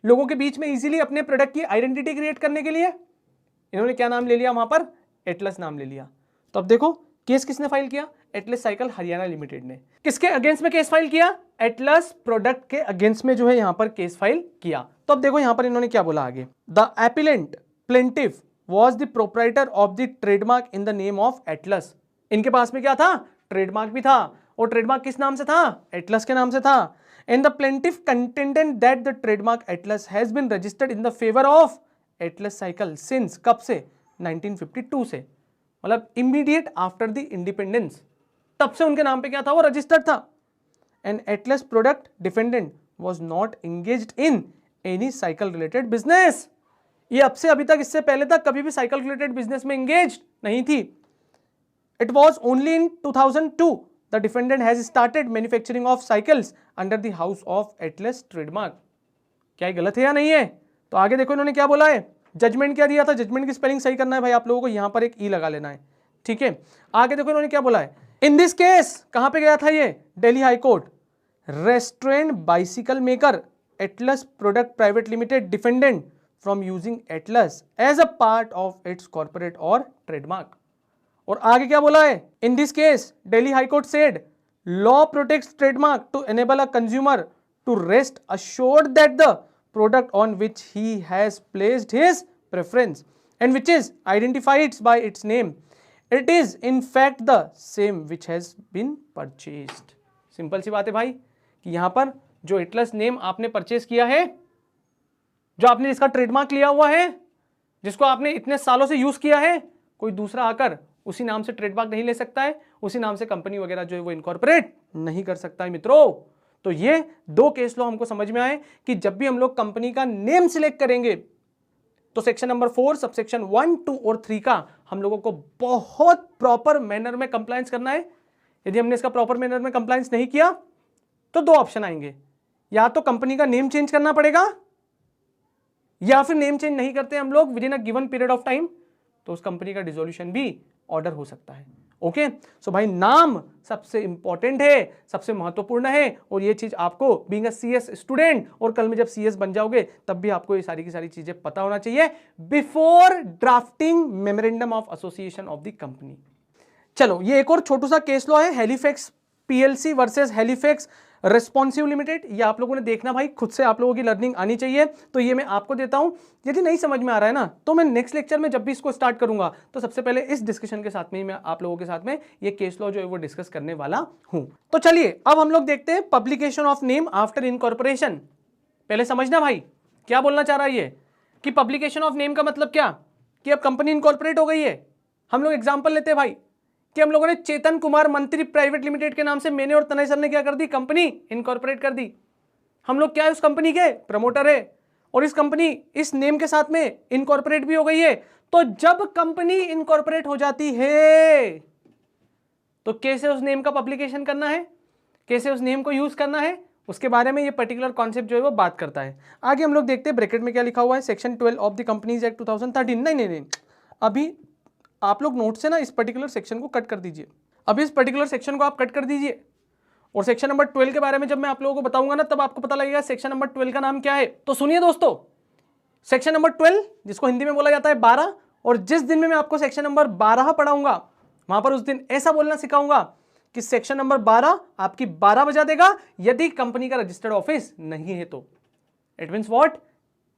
लोगों के बीच में इजीली अपने प्रोडक्ट की आइडेंटिटी क्रिएट करने के लिए इन्होंने क्या नाम ले लिया, वहां पर एटलस नाम ले लिया। तो अब देखो केस किसने फाइल किया, एटलस साइकिल हरियाणा लिमिटेड ने। किसके अगेंस्ट में केस फाइल किया, एटलस प्रोडक्ट के अगेंस्ट में जो है यहां पर केस फाइल किया। तो अब देखो यहां पर इन्होंने क्या बोला आगे, the appellant plaintiff was the proprietor of the trademark in the name of Atlas. इनके पास में क्या था, ट्रेडमार्क भी था, और ट्रेडमार्क किस नाम से था, एटलस के नाम से था। And the plaintiff contended that the trademark Atlas has been registered in the favour of Atlas cycle since, कब से, 1952 से, मतलब इमीडिएट आफ्टर द इंडिपेंडेंस, तब से उनके नाम पे क्या था, वो रजिस्टर्ड था। And Atlas product defendant was not engaged in any cycle related business. ये अब से अभी तक, इससे पहले तक कभी भी साइकिल रिलेटेड बिजनेस में एंगेज्ड नहीं थी। It was only in 2002 the defendant has started manufacturing of cycles under the house of Atlas trademark. क्या ये गलत है या नहीं है? तो आगे देखो इन्होंने क्या बोला है, जजमेंट क्या दिया था, जजमेंट की स्पेलिंग सही करना है भाई आप लोगों को, यहां पर एक ई लगा लेना है, ठीक है। आगे देखो इन्होंने क्या बोला है, इन दिस केस कहां पे गया था ये, Delhi high court, restrained bicycle maker Atlas product private limited defendant from using Atlas as a part of its corporate और ट्रेडमार्क। और आगे क्या बोला है, in this case Delhi high court said law protects trademark to enable a consumer to rest assured that the product on which he has placed his preference and which is identified by its name, it is in fact the same which has been purchased। Simple सी बात है भाई कि यहां पर जो Atlas name आपने purchase किया है, जो आपने इसका ट्रेडमार्क लिया हुआ है, जिसको आपने इतने सालों से यूज किया है, कोई दूसरा आकर उसी नाम से ट्रेडमार्क नहीं ले सकता है, उसी नाम से कंपनी वगैरह जो है वो इनकॉर्पोरेट नहीं कर सकता है मित्रों। तो ये 2 केस लो हमको समझ में आए कि जब भी हम लोग कंपनी का नेम सिलेक्ट करेंगे तो सेक्शन नंबर 4 सबसेक्शन 1, 2 और 3 का हम लोगों को बहुत प्रॉपर मैनर में कंप्लायंस करना है। यदि हमने इसका प्रॉपर मैनर में कंप्लायंस नहीं किया तो 2 ऑप्शन आएंगे, या तो कंपनी का नेम चेंज करना पड़ेगा, या फिर नेम चेंज नहीं करते हम लोग with in a given period of time तो उस कंपनी का डिसोल्यूशन भी ऑर्डर हो सकता है। ओके सो भाई नाम सबसे इंपॉर्टेंट है, सबसे महत्वपूर्ण है, और ये चीज आपको बीइंग अ सीएस स्टूडेंट और कल में जब सीएस बन जाओगे तब भी आपको ये सारी की सारी चीजें पता होना चाहिए before drafting memorandum of association of the company. चलो ये एक और छोटू सा केस लॉ है, Halifax PLC versus Halifax responsive limited. ये आप लोगों ने देखना भाई, खुद से आप लोगों की लर्निंग आनी चाहिए, तो ये मैं आपको देता हूं। यदि नहीं समझ में आ रहा है ना तो मैं नेक्स्ट लेक्चर में जब भी इसको स्टार्ट करूंगा तो सबसे पहले इस डिस्कशन के साथ में ही मैं आप लोगों के साथ में ये केस लॉ जो है वो डिस्कस करने वाला हूं। तो चलिए अब हम लोग देखते हैं publication of name after incorporation. पहले समझना भाई क्या बोलना चाह रहा है ये, कि पब्लिकेशन ऑफ नेम का मतलब क्या, कि अब कंपनी इनकॉर्पोरेट हो गई है। हम लोग एग्जाम्पल लेते हैं भाई कि हम लोगों ने चेतन कुमार मंत्री प्राइवेट लिमिटेड के नाम से मैंने और तनय सर ने क्या कर दी, कंपनी इनकॉर्पोरेट कर दी। हम लोग क्या है, उस कंपनी के प्रमोटर है, और इस कंपनी इस नेम के साथ में इनकॉर्पोरेट भी हो गई है। तो जब कंपनी इनकॉर्पोरेट हो जाती है तो कैसे उस नेम का पब्लिकेशन करना है, कैसे उस नेम को यूज करना है, उसके बारे में ये पर्टिकुलर कॉन्सेप्ट जो है वो बात करता है। आगे हम लोग देखते हैं ब्रैकेट में क्या लिखा हुआ है, section 12 of the companies act 2013। नहीं, अभी आप लोग नोट से ना इस पर्टिकुलर सेक्शन को कट कर दीजिए, अभी इस पर्टिकुलर सेक्शन को आप कट कर दीजिए, और सेक्शन नंबर 12 के बारे में जब मैं आप लोगों को बताऊंगा ना तब आपको पता लगेगा सेक्शन नंबर 12 का नाम क्या है। तो सुनिए दोस्तों, सेक्शन नंबर 12 जिसको हिंदी में बोला जाता है 12, और जिस दिन में मैं आपको सेक्शन नंबर 12 पढ़ाऊंगा वहां पर उस दिन ऐसा बोलना सिखाऊंगा कि सेक्शन नंबर 12 आपकी 12 बजा देगा यदि कंपनी का रजिस्टर्ड ऑफिस नहीं है तो। इट मीन्स व्हाट,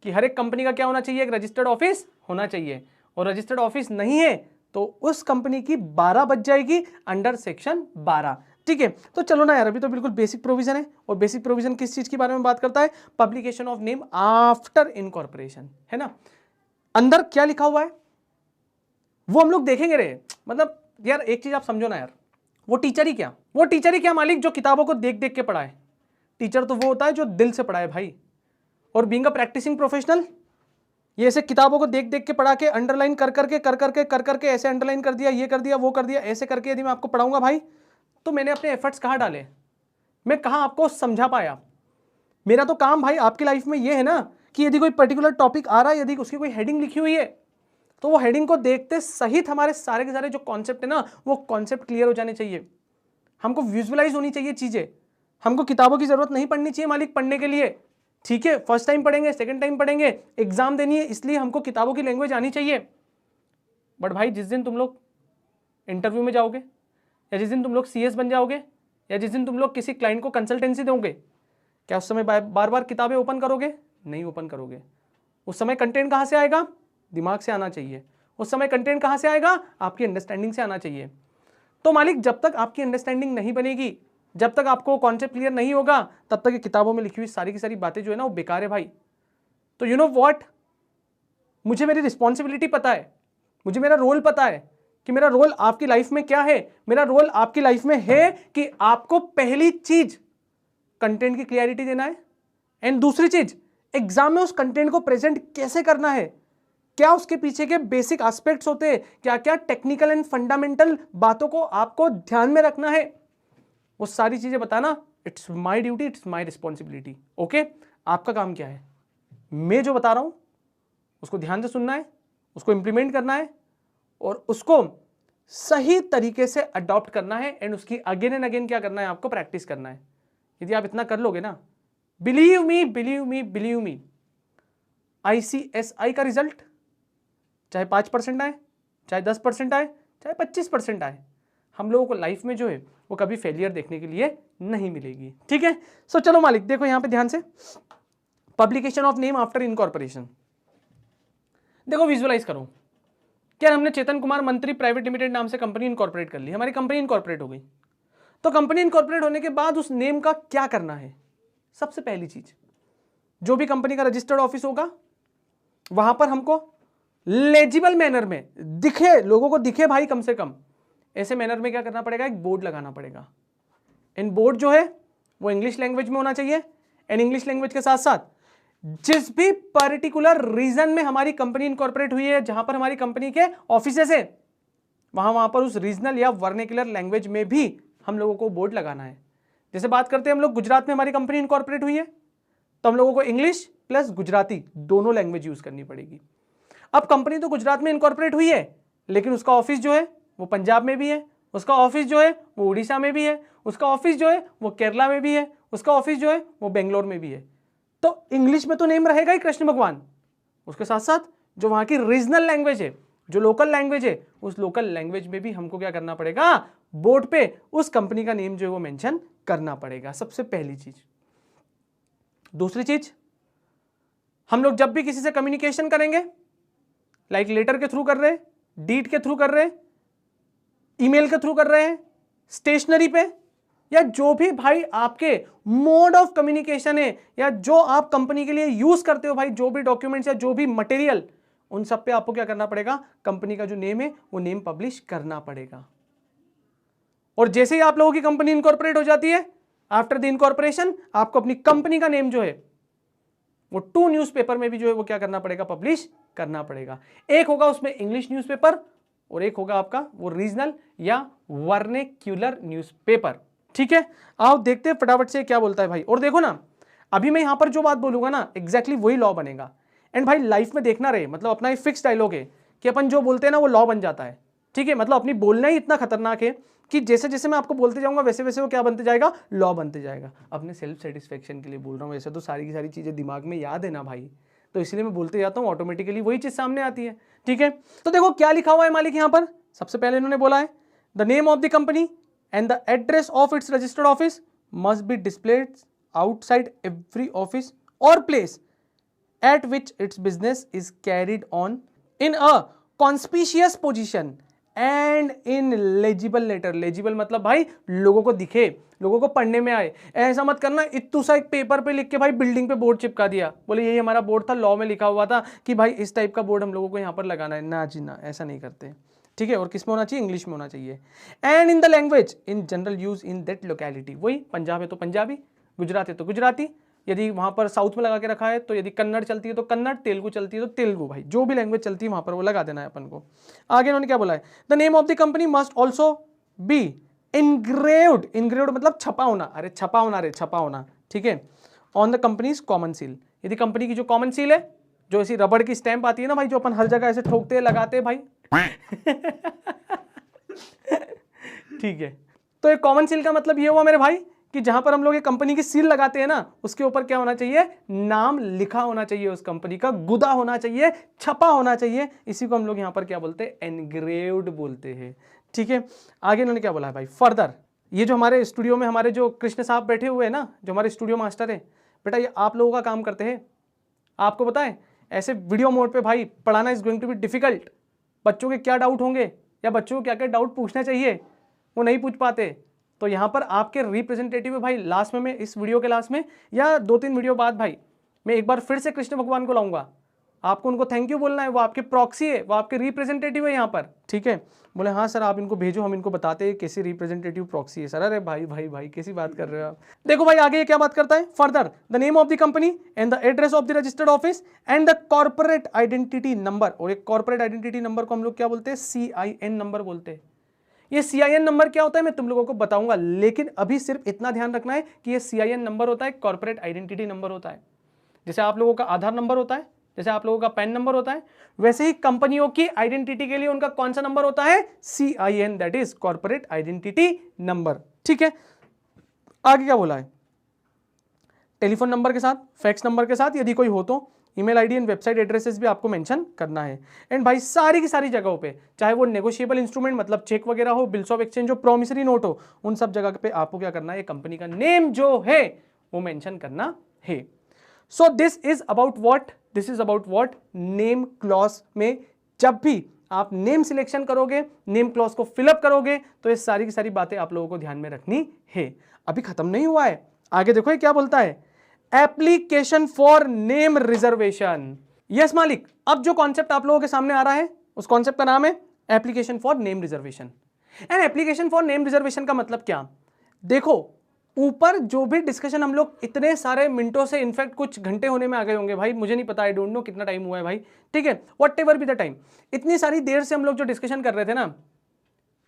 कि हर एक कंपनी का क्या होना चाहिए, एक रजिस्टर्ड ऑफिस होना चाहिए, और रजिस्टर्ड ऑफिस नहीं है तो उस कंपनी की 12 बज जाएगी अंडर सेक्शन 12। ठीक है, तो चलो ना यार, अभी तो बिल्कुल बेसिक प्रोविजन है, और बेसिक प्रोविजन किस चीज के बारे में बात करता है, publication of name after incorporation, है ना। अंदर क्या लिखा हुआ है वो हम लोग देखेंगे रे। मतलब यार एक चीज आप समझो ना यार, वो टीचर ही क्या मालिक, जो किताबों को देख देख के पढ़ाए। टीचर तो वो होता है जो दिल से पढ़ाए भाई, और बीइंग अ प्रैक्टिसिंग प्रोफेशनल, ये ऐसे किताबों को देख देख के पढ़ा के अंडरलाइन कर करके ऐसे अंडरलाइन कर दिया, ये कर दिया, वो कर दिया, ऐसे करके यदि मैं आपको पढ़ाऊंगा भाई तो मैंने अपने एफर्ट्स कहाँ डाले, मैं कहाँ आपको समझा पाया। मेरा तो काम भाई आपकी लाइफ में ये है ना कि यदि कोई पर्टिकुलर टॉपिक आ रहा है, यदि उसकी कोई हेडिंग लिखी हुई है तो वो हेडिंग को देखते सहित हमारे सारे के सारे जो कॉन्सेप्ट है ना वो कॉन्सेप्ट क्लियर हो जाने चाहिए, हमको विजुअलाइज होनी चाहिए चीजें। हमको किताबों की जरूरत नहीं पड़नी चाहिए मालिक पढ़ने के लिए, ठीक है। फर्स्ट टाइम पढ़ेंगे, सेकंड टाइम पढ़ेंगे, एग्जाम देनी है, इसलिए हमको किताबों की लैंग्वेज आनी चाहिए। बट भाई जिस दिन तुम लोग इंटरव्यू में जाओगे, या जिस दिन तुम लोग CS बन जाओगे, या जिस दिन तुम लोग किसी क्लाइंट को कंसल्टेंसी दोगे, क्या उस समय बार बार किताबें ओपन करोगे? नहीं ओपन करोगे। उस समय कंटेंट कहाँ से आएगा? दिमाग से आना चाहिए। उस समय कंटेंट कहाँ से आएगा? आपकी अंडरस्टैंडिंग से आना चाहिए। तो मालिक जब तक आपकी अंडरस्टैंडिंग नहीं बनेगी, जब तक आपको कॉन्सेप्ट क्लियर नहीं होगा, तब तक ये किताबों में लिखी हुई सारी की सारी बातें जो है ना वो बेकार है भाई। तो यू नो व्हाट, मुझे मेरी रिस्पॉन्सिबिलिटी पता है, मुझे मेरा रोल पता है कि मेरा रोल आपकी लाइफ में क्या है। मेरा रोल आपकी लाइफ में है कि आपको पहली चीज कंटेंट की क्लियरिटी देना है, एंड दूसरी चीज एग्जाम में उस कंटेंट को प्रेजेंट कैसे करना है, क्या उसके पीछे के बेसिक एस्पेक्ट्स होते हैं, क्या क्या टेक्निकल एंड फंडामेंटल बातों को आपको ध्यान में रखना है, वो सारी चीजें बताना it's my duty, it's my responsibility. Okay, आपका काम क्या है? मैं जो बता रहा हूं उसको ध्यान से सुनना है, उसको इंप्लीमेंट करना है, और उसको सही तरीके से अडॉप्ट करना है, एंड उसकी अगेन एंड अगेन क्या करना है, आपको प्रैक्टिस करना है। यदि आप इतना कर लोगे ना, बिलीव मी, ICSI का रिजल्ट चाहे 5% आए, चाहे 10% आए, चाहे 25% आए, हम लोगों को लाइफ में जो है वो कभी फेलियर देखने के लिए नहीं मिलेगी। ठीक है, सो चलो मालिक देखो यहां पे ध्यान से, publication of name after incorporation. देखो विजुअलाइज करो, क्या हमने चेतन कुमार मंत्री प्राइवेट लिमिटेड नाम से कंपनी इनकॉर्पोरेट कर ली, हमारी कंपनी इनकॉर्पोरेट हो गई। तो कंपनी इनकॉर्पोरेट होने के बाद उस नेम का क्या करना है? सबसे पहली चीज, जो भी कंपनी का रजिस्टर्ड ऑफिस होगा वहां पर हमको लेजिबल मैनर में दिखे, लोगों को दिखे भाई, कम से कम ऐसे मैनर में क्या करना पड़ेगा, एक बोर्ड लगाना पड़ेगा। इन बोर्ड जो है वो इंग्लिश लैंग्वेज में होना चाहिए, एंड इंग्लिश लैंग्वेज के साथ साथ जिस भी पर्टिकुलर रीजन में हमारी कंपनी इनकॉर्पोरेट हुई है, जहां पर हमारी कंपनी के ऑफिसेस है, वहां पर उस रीजनल या वर्नेकुलर लैंग्वेज में भी हम लोगों को बोर्ड लगाना है। जैसे बात करते हैं हम लोग, गुजरात में हमारी कंपनी इनकॉर्पोरेट हुई है तो हम लोगों को इंग्लिश प्लस गुजराती दोनों लैंग्वेज यूज करनी पड़ेगी। अब कंपनी तो गुजरात में इनकॉर्पोरेट हुई है, लेकिन उसका ऑफिस जो है वो पंजाब में भी है, उसका ऑफिस जो है वो उड़ीसा में भी है, उसका ऑफिस जो है वो केरला में भी है, उसका ऑफिस जो है वो बेंगलोर में भी है। तो इंग्लिश में तो नेम रहेगा ही कृष्ण भगवान, उसके साथ साथ जो वहां की रीजनल लैंग्वेज है, जो लोकल लैंग्वेज है, उस लोकल लैंग्वेज में भी हमको क्या करना पड़ेगा, बोर्ड पे उस कंपनी का नेम जो है वो मेंशन करना पड़ेगा। सबसे पहली चीज। दूसरी चीज, हम लोग जब भी किसी से कम्युनिकेशन करेंगे, लाइक लेटर के थ्रू कर रहे हैं, डीड के थ्रू कर रहे हैं, ईमेल के थ्रू कर रहे हैं, स्टेशनरी पे, या जो भी भाई आपके मोड ऑफ कम्युनिकेशन है, या जो आप कंपनी के लिए यूज करते हो भाई, जो भी डॉक्यूमेंट्स या जो भी मटेरियल, उन सब पे आपको क्या करना पड़ेगा, कंपनी का जो नेम है वो नेम पब्लिश करना पड़ेगा। और जैसे ही आप लोगों की कंपनी इनकॉर्पोरेट हो जाती है, आफ्टर द इनकॉर्पोरेशन आपको अपनी कंपनी का नेम जो है वो 2 न्यूज़पेपर में भी जो है वो क्या करना पड़ेगा, पब्लिश करना पड़ेगा। एक होगा उसमें इंग्लिश न्यूज़पेपर और एक होगा आपका वो रीजनल या वर्नेक्यूलर न्यूज़पेपर। ठीक है, आओ देखते हैं फटाफट से क्या बोलता है भाई। और देखो ना, अभी मैं यहां पर जो बात बोलूंगा ना एग्जैक्टली वही लॉ बनेगा। एंड भाई लाइफ में देखना रहे, मतलब अपना एक फिक्स डायलॉग है कि अपन जो बोलते हैं ना वो लॉ बन जाता है। ठीक है, मतलब अपनी बोलना ही इतना खतरनाक है कि जैसे जैसे मैं आपको बोलते जाऊंगा वैसे वैसे वो क्या बनते जाएगा, लॉ बनते जाएगा। अपने सेल्फ सेटिस्फेक्शन के लिए बोल रहा हूँ, वैसे तो सारी की सारी चीजें दिमाग में याद है ना भाई, तो इसलिए मैं बोलते जाता हूँ, ऑटोमेटिकली वही चीज सामने आती है। ठीक है, तो देखो क्या लिखा हुआ है मालिक यहाँ पर। सबसे पहले इन्होंने बोला है the name of the company and the address of its registered office must be displayed outside every office और place at which its business is carried on in a conspicuous position and in legible letter। legible मतलब भाई लोगों को दिखे, लोगों को पढ़ने में आए। ऐसा मत करना इत्तू सा एक पेपर पे लिख के भाई बिल्डिंग पे बोर्ड चिपका दिया, बोले यही हमारा बोर्ड था, लॉ में लिखा हुआ था कि भाई इस टाइप का बोर्ड हम लोगों को यहाँ पर लगाना है। ना जी ना, ऐसा नहीं करते। ठीक है, और किस में होना चाहिए, इंग्लिश में होना चाहिए। And in the language in general use in that locality, वही पंजाब है तो पंजाबी, गुजरात है तो गुजराती, यदि वहां पर साउथ में लगा के रखा है तो यदि कन्नड़ चलती है तो कन्नड़, तेलुगु चलती है तो तेलुगु, भाई जो भी लैंग्वेज चलती है वहां पर वो लगा देना है अपन को। आगे उन्होंने क्या बोला है, the name of the company must also be engraved, engraved मतलब छपा होना, अरे छपा होना, अरे छपा होना। ठीक है, on the companies common seal, यदि कंपनी की जो कॉमन सील है, जो ऐसी रबड़ की स्टैंप आती है ना भाई, जो अपन हर जगह ऐसे ठोकते हैं लगाते हैं भाई ठीक है, तो एक कॉमन सील का मतलब ये हुआ मेरे भाई कि जहां पर हम लोग ये कंपनी की सील लगाते हैं ना, उसके ऊपर क्या होना चाहिए, नाम लिखा होना चाहिए उस कंपनी का, गुदा होना चाहिए, छपा होना चाहिए। इसी को हम लोग यहां पर क्या बोलते हैं, एनग्रेव्ड बोलते हैं। ठीक है, आगे इन्होंने क्या बोला है भाई, फर्दर ये जो हमारे स्टूडियो में हमारे जो कृष्ण साहब बैठे हुए हैं ना, जो हमारे स्टूडियो मास्टर है, बेटा ये आप लोगों का काम करते हैं। आपको पता है ऐसे वीडियो मोड पे भाई पढ़ाना is going to be difficult. बच्चों के क्या डाउट होंगे या बच्चों को क्या क्या डाउट पूछना चाहिए वो नहीं पूछ पाते, तो यहाँ पर आपके रिप्रेजेंटेटिव है भाई। लास्ट में मैं इस वीडियो के लास्ट में या 2-3 वीडियो बाद भाई मैं एक बार फिर से कृष्ण भगवान को लाऊंगा, आपको उनको थैंक यू बोलना है, वो आपके प्रॉक्सी है, वो आपके रिप्रेजेंटेटिव है यहाँ पर। ठीक है, बोले हाँ सर आप इनको भेजो, हम इनको बताते हैं कैसे रिप्रेजेंटेटिव प्रॉक्सी है सर। अरे भाई भाई भाई कैसी बात कर रहे हो आप। देखो भाई आगे ये क्या बात करता है, further the name of the company and the address of the registered office and the corporate identity number. और एक कॉर्पोरेट आइडेंटिटी नंबर को हम लोग क्या बोलते हैं, CIN नंबर बोलते हैं। ये CIN नंबर क्या होता है मैं तुम लोगों को बताऊंगा, लेकिन अभी सिर्फ इतना ध्यान रखना है कि ये CIN नंबर होता है, कॉर्पोरेट आइडेंटिटी नंबर होता है। जैसे आप लोगों का आधार नंबर होता है, जैसे आप लोगों का पैन नंबर होता है, वैसे ही कंपनियों की आइडेंटिटी के लिए उनका कौन सा नंबर होता है, CIN, that is corporate identity number. ठीक है, आगे क्या बोला है, टेलीफोन नंबर के साथ, फैक्स नंबर के साथ यदि कोई हो तो email ID and website addresses भी आपको मेंशन करना है। एंड भाई सारी की सारी जगहों पे, चाहे वो नेगोशिएबल इंस्ट्रूमेंट मतलब चेक वगैरह हो, बिल्स ऑफ एक्सचेंज हो, प्रॉमिसरी नोट हो, उन सब जगह पे आपको क्या करना है, कंपनी का नेम जो है वो मेंशन करना है। So this is about what, this is about what name clause में जब भी आप नेम सिलेक्शन करोगे, नेम क्लॉज को फिलअप करोगे, तो ये सारी की सारी बातें आप लोगों को ध्यान में रखनी है। अभी खत्म नहीं हुआ है, आगे देखो ये क्या बोलता है, application for name reservation. Yes मालिक, अब जो कॉन्सेप्ट आप लोगों के सामने आ रहा है उस कॉन्सेप्ट का नाम है application for name reservation. And application for name reservation का मतलब क्या, देखो ऊपर जो भी डिस्कशन हम लोग इतने सारे मिनटों से, इनफैक्ट कुछ घंटे होने में आ गए होंगे भाई, मुझे नहीं पता, आई डोंट नो कितना टाइम हुआ है भाई। ठीक है, what ever be the time, इतनी सारी देर से हम लोग जो डिस्कशन कर रहे थे ना,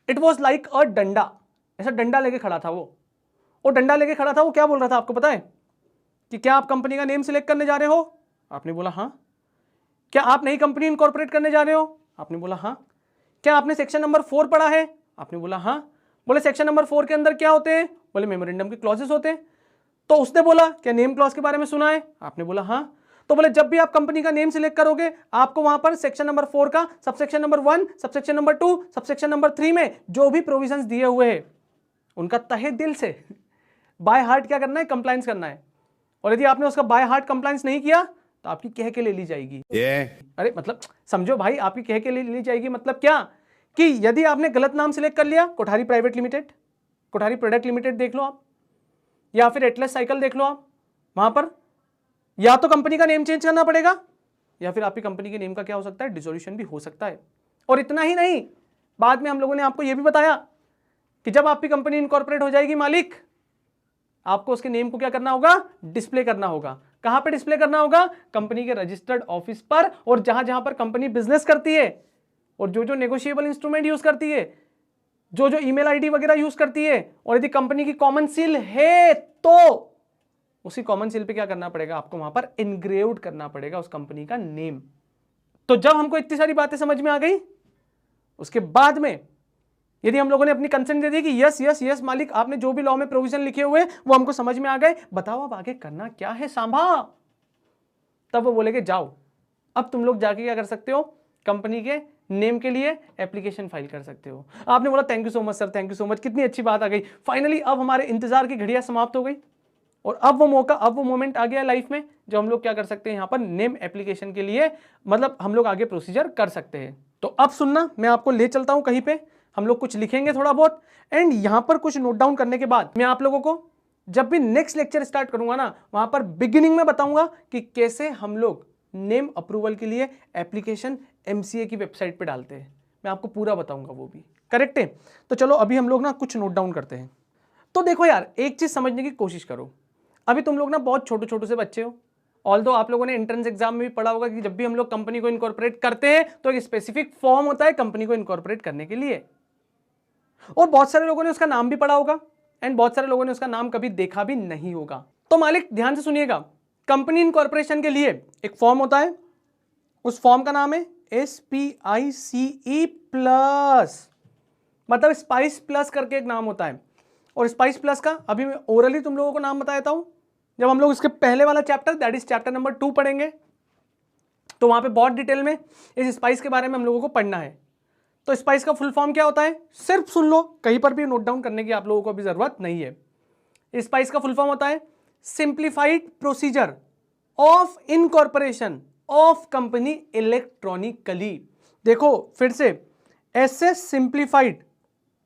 इट वॉज लाइक अ डंडा, ऐसा डंडा लेके खड़ा था वो डंडा लेके खड़ा था। वो क्या बोल रहा था आपको पता है कि क्या आप कंपनी का नेम सिलेक्ट करने जा रहे हो, आपने बोला हाँ। क्या आप नई कंपनी इनकॉर्पोरेट करने जा रहे हो, आपने बोला हाँ। क्या आपने सेक्शन नंबर 4 पढ़ा है, आपने बोला हाँ। बोले सेक्शन नंबर 4 के अंदर क्या होते हैं, बोले मेमोरेंडम के क्लॉजेस होते हैं। तो उसने बोला क्या नेम क्लॉज के बारे में सुना है, आपने बोला हाँ। तो बोले जब भी आप कंपनी का नेम सिलेक्ट करोगे आपको वहां पर सेक्शन नंबर 4 का subsection number 1, subsection number 2, subsection number 3 में जो भी प्रोविजंस दिए हुए हैं उनका तहे दिल से बाय हार्ट क्या करना है, कंप्लायंस करना है। और यदि आपने उसका बाय हार्ट कंप्लायंस नहीं किया तो आपकी कह के ले ली जाएगी। अरे मतलब समझो भाई, आपकी कह के ले ली जाएगी मतलब क्या, कि यदि आपने गलत नाम सिलेक्ट कर लिया, Kothari private limited, Kothari product limited देख लो आप, या फिर एटलस साइकिल देख लो आप, वहां पर या तो कंपनी का नेम चेंज करना पड़ेगा या फिर आपकी कंपनी के नेम का क्या हो सकता है, डिसोल्यूशन भी हो सकता है। और इतना ही नहीं, बाद में हम लोगों ने आपको यह भी बताया कि जब आपकी कंपनी इनकॉर्पोरेट हो जाएगी मालिक, आपको उसके नेम को क्या करना होगा, डिस्प्ले करना होगा। कहां पे डिस्प्ले करना होगा, कंपनी के रजिस्टर्ड ऑफिस पर, और जहां जहां पर कंपनी बिजनेस करती है और जो जो नेगोशिएबल इंस्ट्रूमेंट यूज करती है, जो जो ईमेल आईडी वगैरह यूज करती है, और यदि कंपनी की कॉमन सील है तो उसी कॉमन सील पे क्या करना पड़ेगा, आपको वहां पर इनग्रेव्ड करना पड़ेगा उस कंपनी का नेम। तो जब हमको इतनी सारी बातें समझ में आ गई, उसके बाद में यदि हम लोगों ने अपनी कंसेंट दे दी कि यस यस यस मालिक, आपने जो भी लॉ में प्रोविजन लिखे हुए वो हमको समझ में आ गए, बताओ अब आगे करना क्या है सांभा। तब वो बोलेगे जाओ, अब तुम लोग जाके क्या कर सकते हो, कंपनी के नेम के लिए एप्लीकेशन फाइल कर सकते हो। आपने बोला thank you so much sir, thank you so much, कितनी अच्छी बात आ गई। फाइनली अब हमारे इंतजार की घड़ियां समाप्त हो गई, और अब वो मौका, अब वो मोमेंट आ गया लाइफ में जो हम लोग क्या कर सकते हैं, यहां पर नेम एप्लीकेशन के लिए, मतलब हम लोग आगे प्रोसीजर कर सकते हैं। तो अब सुनना, मैं आपको ले चलता हूं कहीं पे, हम लोग कुछ लिखेंगे थोड़ा बहुत, एंड यहां पर कुछ नोट डाउन करने के बाद मैं आप लोगों को जब भी नेक्स्ट लेक्चर स्टार्ट करूंगा ना, वहां पर बिगिनिंग में बताऊंगा कि कैसे हम लोग नेम अप्रूवल के लिए एप्लीकेशन एमसीए की वेबसाइट पे डालते हैं। मैं आपको पूरा बताऊंगा, वो भी करेक्ट है। तो चलो अभी हम लोग ना कुछ नोट डाउन करते हैं। तो देखो यार, एक चीज समझने की कोशिश करो, अभी तुम लोग ना बहुत छोटे छोटे से बच्चे हो, ऑल्दो आप लोगों ने एंट्रेंस एग्जाम में भी पढ़ा होगा कि जब भी हम लोग कंपनी को इनकॉर्पोरेट करते हैं तो एक स्पेसिफिक फॉर्म होता है कंपनी को इनकॉर्पोरेट करने के लिए, और बहुत सारे लोगों ने उसका नाम भी पढ़ा होगा, एंड बहुत सारे लोगों ने उसका नाम कभी देखा भी नहीं होगा। तो मालिक ध्यान से सुनिएगा, कंपनी इनकॉर्पोरेशन के लिए एक फॉर्म होता है, उस फॉर्म का नाम है SPICE प्लस, मतलब स्पाइस प्लस करके एक नाम होता है। और स्पाइस प्लस का अभी मैं ओरली तुम लोगों को नाम बताता हूं, जब हम लोग इसके पहले वाला chapter that is chapter number 2 पढ़ेंगे, तो वहां पे बहुत डिटेल में इस स्पाइस के बारे में हम लोगों को पढ़ना है। तो स्पाइस का फुल फॉर्म क्या होता है, सिर्फ सुन लो, कहीं पर भी नोट डाउन करने की आप लोगों को अभी जरूरत नहीं है। स्पाइस का फुल फॉर्म होता है simplified procedure of incorporation of company electronically. देखो फिर से, ऐसे सिंप्लीफाइड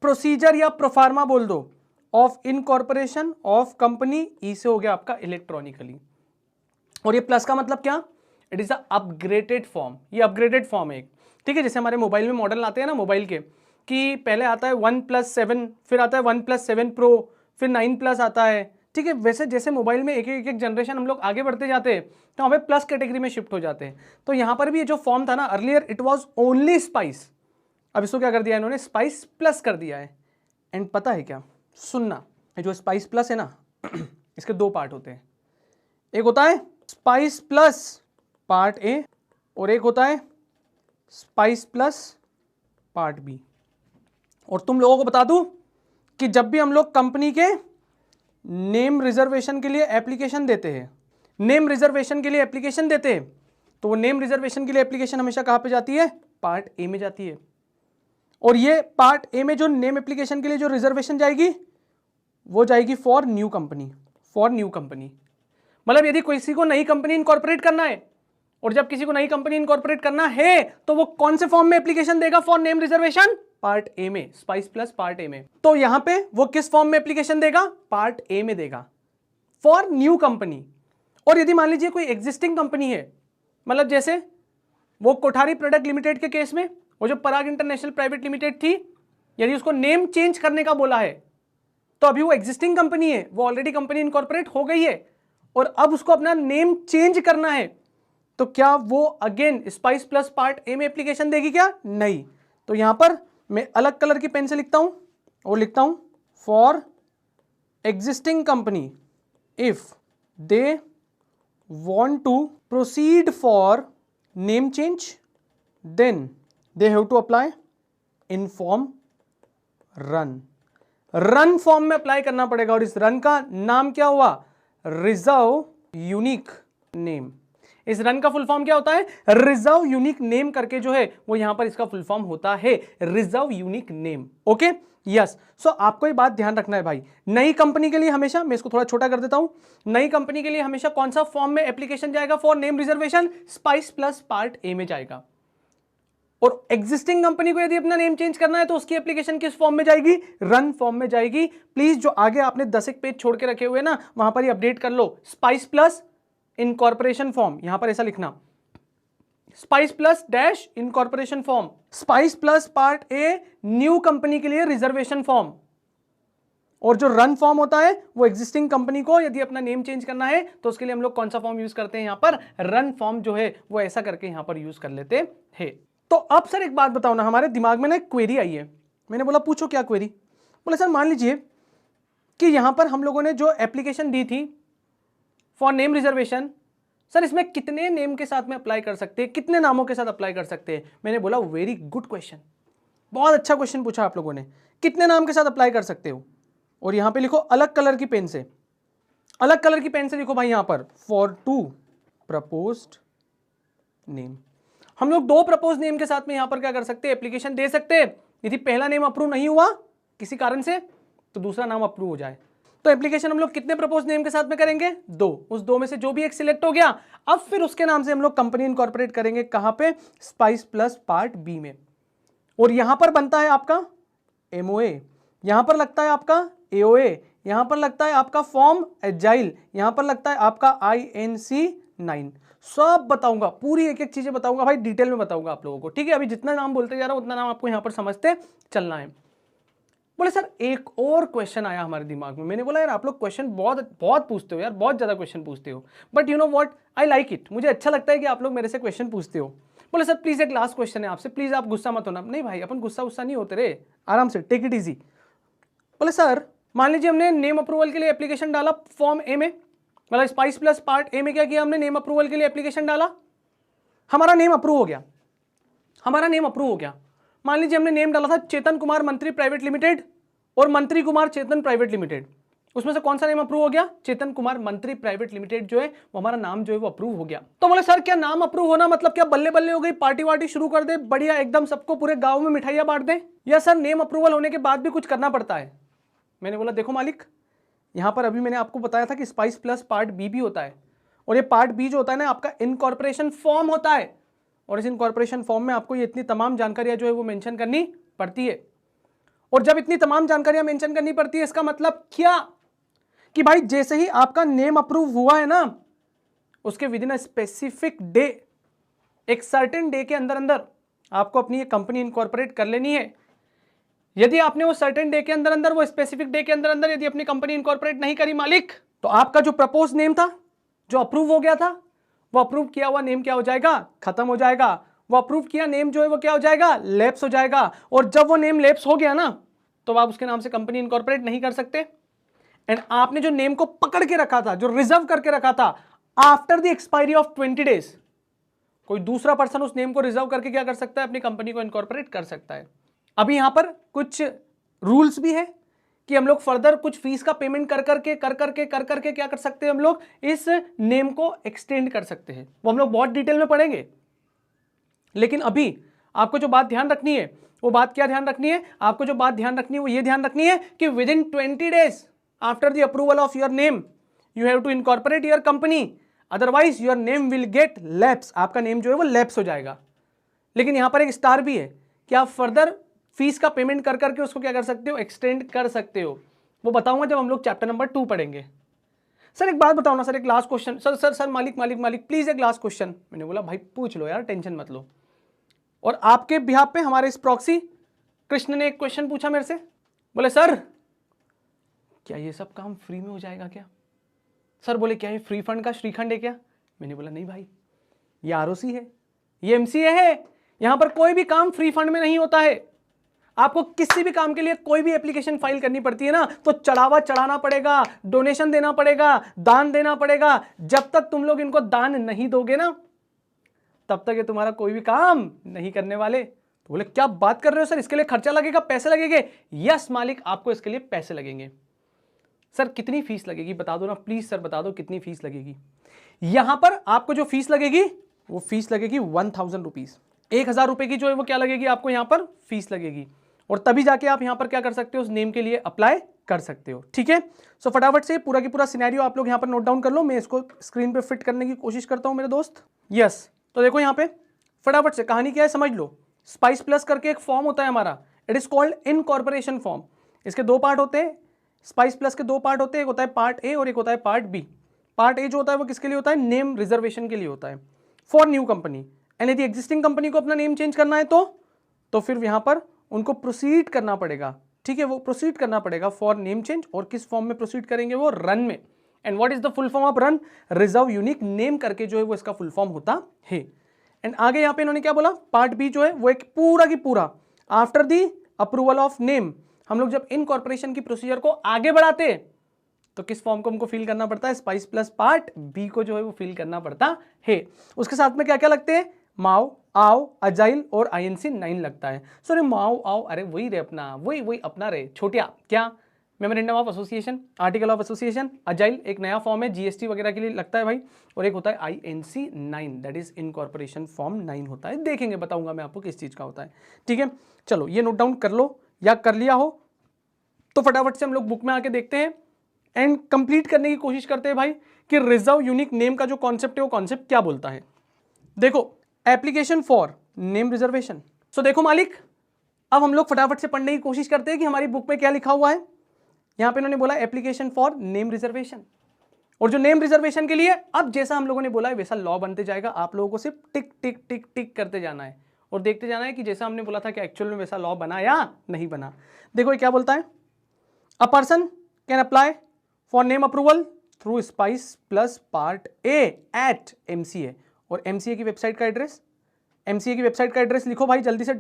प्रोसीजर या प्रोफार्मा बोल दो ऑफ इनकॉर्पोरेशन ऑफ कंपनी, ई से हो गया आपका इलेक्ट्रॉनिकली। और ये प्लस का मतलब क्या, it is a upgraded form, ये अपग्रेडेड फॉर्म है, ठीक है। जैसे हमारे मोबाइल में मॉडल आते हैं ना मोबाइल के, कि पहले आता है 1+7, फिर आता है 1+7 प्रो, फिर 9+ आता है, ठीक है। वैसे जैसे मोबाइल में एक एक जनरेशन हम लोग आगे बढ़ते जाते हैं तो हमें प्लस कैटेगरी में शिफ्ट हो जाते हैं। तो यहाँ पर भी ये जो फॉर्म था ना, earlier it was only spice, अब इसको क्या कर दिया इन्होंने, स्पाइस प्लस कर दिया है। एंड पता है क्या, सुनना, जो स्पाइस प्लस है ना इसके 2 पार्ट होते हैं, एक होता है स्पाइस प्लस पार्ट ए और एक होता है स्पाइस प्लस पार्ट बी। और तुम लोगों को बता दूं कि जब भी हम लोग कंपनी के नेम रिजर्वेशन के लिए एप्लीकेशन देते हैं, नेम रिजर्वेशन के लिए एप्लीकेशन देते हैं, तो वो नेम रिजर्वेशन के लिए एप्लीकेशन हमेशा कहां पे जाती है, पार्ट ए में जाती है। और ये पार्ट ए में जो नेम एप्लीकेशन के लिए जो रिजर्वेशन जाएगी वो जाएगी for new company, for new company. मतलब यदि किसी को नई कंपनी इनकॉर्पोरेट करना है, और जब किसी को नई कंपनी इनकॉर्पोरेट करना है तो वो कौन से फॉर्म में एप्लीकेशन देगा for name reservation, part A में, स्पाइस प्लस पार्ट ए में। तो यहां पे वो किस फॉर्म में एप्लीकेशन देगा, पार्ट ए में देगा फॉर न्यू कंपनी। और यदि मान लीजिए कोई एग्जिस्टिंग कंपनी है, मतलब जैसे वो कोठारी प्रोडक्ट लिमिटेड के केस में वो जो पराग इंटरनेशनल प्राइवेट लिमिटेड थी, यदि उसको नेम चेंज करने का बोला है तो अभी वो एग्जिस्टिंग कंपनी है, वो ऑलरेडी कंपनी इनकॉर्पोरेट हो गई है और अब उसको अपना नेम चेंज करना है, तो क्या वो अगेन स्पाइस प्लस पार्ट ए में एप्लीकेशन देगी क्या, नहीं। तो यहां पर मैं अलग कलर की पेन से लिखता हूं और लिखता हूं for existing company if they want to proceed for name change then they have to apply in form run, run form में अप्लाई करना पड़ेगा। और इस रन का नाम क्या हुआ, रिजर्व यूनिक नेम। इस रन का फुल फॉर्म क्या होता है, रिजर्व यूनिक नेम करके जो है वो यहां पर इसका फुल फॉर्म होता है reserve unique name. Okay yes, so आपको ये बात ध्यान रखना है भाई, नई कंपनी के लिए हमेशा, मैं इसको थोड़ा छोटा कर देता हूं, नई कंपनी के लिए हमेशा कौन सा फॉर्म में एप्लीकेशन जाएगा for name reservation, spice plus part ए में जाएगा। और एग्जिस्टिंग कंपनी को यदि अपना नेम चेंज करना है तो उसकी एप्लीकेशन किस फॉर्म में जाएगी, रन फॉर्म में जाएगी। प्लीज जो आगे आपने 10 एक पेज छोड़ के रखे हुए ना वहां पर ही अपडेट कर लो, स्पाइस प्लस इनकॉर्पोरेशन फॉर्म, यहां पर ऐसा लिखना spice plus dash incorporation form, spice plus part a new company के लिए रिजर्वेशन फॉर्म। और जो रन फॉर्म होता है वो एग्जिस्टिंग कंपनी को यदि अपना नेम चेंज करना है तो उसके लिए हम लोग कौन सा फॉर्म यूज करते हैं, यहां पर रन फॉर्म जो है वो ऐसा करके यहां पर यूज कर लेते हैं। तो अब सर एक बात बताओ ना, हमारे दिमाग में ना एक क्वेरी आई है, मैंने बोला पूछो क्या क्वेरी। बोले सर मान लीजिए कि यहां पर हम लोगों ने जो एप्लीकेशन दी थी फॉर नेम रिजर्वेशन, सर इसमें कितने नेम के साथ में अप्लाई कर सकते हैं, कितने नामों के साथ अप्लाई कर सकते हैं। मैंने बोला वेरी गुड क्वेश्चन, बहुत अच्छा क्वेश्चन पूछा आप लोगों ने, कितने नाम के साथ अप्लाई कर सकते हो। और यहां पे लिखो अलग कलर की पेन से, अलग कलर की पेन से लिखो भाई यहां पर फॉर 2 प्रपोज्ड नेम। हम लोग 2 प्रपोज नेम के साथ में यहां पर क्या कर सकते हैं, एप्लीकेशन दे सकते हैं। यदि पहला नेम अप्रूव नहीं हुआ किसी कारण से तो दूसरा नाम अप्रूव हो जाए। तो एप्लीकेशन हम लोग कितने प्रपोज नेम के साथ में करेंगे, 2। उस 2 में से जो भी एक सिलेक्ट हो गया, अब फिर उसके नाम से हम लोग कंपनी इनकॉर्पोरेट करेंगे, कहां पे, स्पाइस प्लस पार्ट बी में। और यहां पर बनता है आपका एमओए, यहां पर लगता है आपका एओए, यहां पर लगता है आपका फॉर्म एजाइल, यहां पर लगता है आपका INC 9। सब बताऊंगा, पूरी एक एक चीजें बताऊंगा भाई, डिटेल में बताऊंगा आप लोगों को, ठीक है। अभी जितना नाम बोलते जा रहा हूं उतना नाम आपको यहां पर समझते चलना है। बोले सर एक और क्वेश्चन आया हमारे दिमाग में। मैंने बोला यार आप लोग क्वेश्चन बहुत बहुत पूछते हो यार, बहुत ज्यादा क्वेश्चन पूछते हो, but you know what, I like it, मुझे अच्छा लगता है कि आप लोग मेरे से क्वेश्चन पूछते हो। बोले सर प्लीज एक लास्ट क्वेश्चन है आपसे, प्लीज आप गुस्सा मत होना। नहीं भाई अपन गुस्सा नहीं होते रे, आराम से, टेक इट इजी। बोले सर मान लीजिए हमने नेम अप्रूवल के लिए एप्लीकेशन डाला फॉर्म ए में, मतलब स्पाइस प्लस पार्ट ए में क्या किया हमने, नेम अप्रूवल के लिए एप्लीकेशन डाला, हमारा नेम अप्रूव हो गया, हमारा नेम अप्रूव हो गया। मान लीजिए हमने नेम डाला था चेतन कुमार मंत्री प्राइवेट लिमिटेड और मंत्री कुमार चेतन प्राइवेट लिमिटेड, उसमें से कौन सा नेम अप्रूव हो गया, चेतन कुमार मंत्री प्राइवेट लिमिटेड जो है वो हमारा नाम जो है वो अप्रूव हो गया। तो बोले सर क्या नाम अप्रूव होना मतलब क्या बल्ले बल्ले हो गई, पार्टी वार्टी शुरू कर दे, बढ़िया एकदम सबको पूरे गांव में मिठाइयां बांट दे, या सर नेम अप्रूवल होने के बाद भी कुछ करना पड़ता है। मैंने बोला देखो मालिक, यहां पर अभी मैंने आपको बताया था कि स्पाइस प्लस पार्ट बी भी होता है, और ये पार्ट बी जो होता है ना आपका इनकॉर्पोरेशन फॉर्म होता है, और इस इनकॉर्पोरेशन फॉर्म में आपको ये इतनी तमाम जानकारियां जो है वो मेंशन करनी पड़ती है। और जब इतनी तमाम जानकारियां मेंशन करनी पड़ती है इसका मतलब क्या कि भाई जैसे ही आपका नेम अप्रूव हुआ है ना, उसके with in a specific day, एक सर्टेन डे के अंदर अंदर आपको अपनी ये कंपनी इनकॉर्पोरेट कर लेनी है। यदि आपने वो सर्टेन डे के अंदर अंदर, वो स्पेसिफिक डे के अंदर अंदर यदि अपनी कंपनी इनकॉर्पोरेट नहीं करी मालिक, तो आपका जो प्रपोज नेम था, जो अप्रूव हो गया था, वो अप्रूव किया हुआ नेम क्या हो जाएगा, खत्म हो जाएगा। वो अप्रूव किया नेम जो है वो क्या हो जाएगा, लैप्स हो जाएगा। और जब वो नेम लैप्स हो गया ना, तो आप उसके नाम से कंपनी इनकॉर्पोरेट नहीं कर सकते। एंड आपने जो नेम को पकड़ के रखा था, जो रिजर्व करके रखा था, after the expiry of 20 days कोई दूसरा पर्सन उस नेम को रिजर्व करके क्या कर सकता है, अपनी कंपनी को इनकॉर्पोरेट कर सकता है। अभी यहां पर कुछ रूल्स भी है कि हम लोग फर्दर कुछ फीस का पेमेंट कर करके क्या कर सकते हैं, हम लोग इस नेम को एक्सटेंड कर सकते हैं। वो हम लोग बहुत डिटेल में पढ़ेंगे, लेकिन अभी आपको जो बात ध्यान रखनी है, वो बात क्या ध्यान रखनी है, आपको जो बात ध्यान रखनी है वो ये ध्यान रखनी है कि within 20 days after the approval of your name you have to incorporate your company, otherwise your name will get lapse, आपका नेम जो है वो लैप्स हो जाएगा। लेकिन यहां पर एक स्टार भी है कि आप फर्दर फीस का पेमेंट कर करके उसको क्या कर सकते हो, एक्सटेंड कर सकते हो। वो बताऊंगा जब हम लोग चैप्टर नंबर 2 पढ़ेंगे। सर एक बात बताओ ना सर, एक लास्ट क्वेश्चन, सर मालिक प्लीज एक लास्ट क्वेश्चन। मैंने बोला भाई पूछ लो यार, टेंशन मत लो। और आपके बिहाफ पे हमारे इस प्रॉक्सी कृष्ण ने एक क्वेश्चन पूछा मेरे से, बोले सर क्या ये सब काम फ्री में हो जाएगा क्या। सर बोले क्या ये फ्री फंड का श्रीखंड है क्या। मैंने बोला नहीं भाई, ये ROC है, ये MCA है, यहां पर कोई भी काम फ्री फंड में नहीं होता है। आपको किसी भी काम के लिए कोई भी एप्लीकेशन फाइल करनी पड़ती है ना, तो चढ़ावा चढ़ाना पड़ेगा, डोनेशन देना पड़ेगा, दान देना पड़ेगा। जब तक तुम लोग इनको दान नहीं दोगे ना, तब तक ये तुम्हारा कोई भी काम नहीं करने वाले। तो बोले क्या बात कर रहे हो सर, इसके लिए खर्चा लगेगा, पैसे लगेंगे। यस मालिक, आपको इसके लिए पैसे लगेंगे। सर कितनी फीस लगेगी बता दो ना प्लीज, सर बता दो कितनी फीस लगेगी। यहां पर आपको जो फीस लगेगी वो फीस लगेगी 1000 रुपीज, 1000 रुपए की जो है वो क्या लगेगी आपको यहां पर फीस लगेगी। और तभी जाके आप यहां पर क्या कर सकते हो, उस नेम के लिए अप्लाई कर सकते हो। ठीक है, सो फटाफट से पूरा की पूरा सिनेरियो आप लोग यहां पर नोट डाउन कर लो, मैं इसको स्क्रीन पे फिट करने की कोशिश करता हूं मेरे दोस्त। यस, तो देखो यहां पे फटाफट से कहानी क्या है समझ लो। स्पाइस प्लस करके एक फॉर्म होता है हमारा, it is called incorporation form. इसके 2 पार्ट होते हैं, स्पाइस प्लस के 2 पार्ट होते हैं, एक होता है पार्ट ए और एक होता है पार्ट बी। पार्ट ए जो होता है वो किसके लिए होता है, नेम रिजर्वेशन के लिए होता है फॉर न्यू कंपनी। एंड यदि एग्जिस्टिंग कंपनी को अपना नेम चेंज करना है तो फिर यहां पर उनको प्रोसीड करना पड़ेगा ठीक है, वो प्रोसीड करना पड़ेगा फॉर नेम चेंज, और किस फॉर्म में प्रोसीड करेंगे, वो रन में। And what is the full form of run, reserve unique name करके जो है वो इसका फुल फॉर्म होता है। एंड आगे यहाँ पे इन्होंने क्या बोला, पार्ट बी जो है वो एक पूरा की पूरा after the approval of name, हम लोग जब इनकॉर्पोरेशन की प्रोसीजर को आगे बढ़ाते हैं तो किस फॉर्म को हमको फिल करना पड़ता है, स्पाइस प्लस पार्ट बी को जो है वो फिल करना पड़ता है। उसके साथ में क्या क्या लगते हैं, माओ, आओ, अजाइल और INC 9 लगता है। सॉरी माओ आओ, अरे वही रे अपना, वही अपना रे छोटिया, क्या memorandum of association, article of association. Agile एक नया फॉर्म है, GST वगैरह के लिए लगता है भाई, और एक होता है INC 9, that is incorporation form 9 होता है। देखेंगे, बताऊंगा मैं आपको किस चीज का होता है। ठीक है, चलो ये नोट डाउन कर लो या कर लिया हो तो फटाफट से हम लोग बुक में आके देखते हैं एंड कंप्लीट करने की कोशिश करते हैं भाई कि रिजर्व यूनिक नेम का जो कॉन्सेप्ट है वो कॉन्सेप्ट क्या बोलता है। देखो, एप्लीकेशन फॉर नेम रिजर्वेशन। सो देखो मालिक, अब हम लोग फटाफट से पढ़ने की कोशिश करते हैं कि हमारी बुक में क्या लिखा हुआ है। यहां पे उन्होंने बोला एप्लीकेशन फॉर नेम रिजर्वेशन, और जो नेम रिजर्वेशन के लिए अब जैसा हम लोगों ने बोला है वैसा लॉ बनते जाएगा। आप लोगों को सिर्फ टिक टिक टिक टिक करते जाना है और देखते जाना है कि जैसा हमने बोला था कि एक्चुअल में वैसा लॉ बना या नहीं बना। देखो ये क्या बोलता है, a person can apply for name approval through SPICe plus part A at MCA, और MCA की वेबसाइट का एड्रेस, MCA की वेबसाइट का एड्रेस लिखो भाई जल्दी से,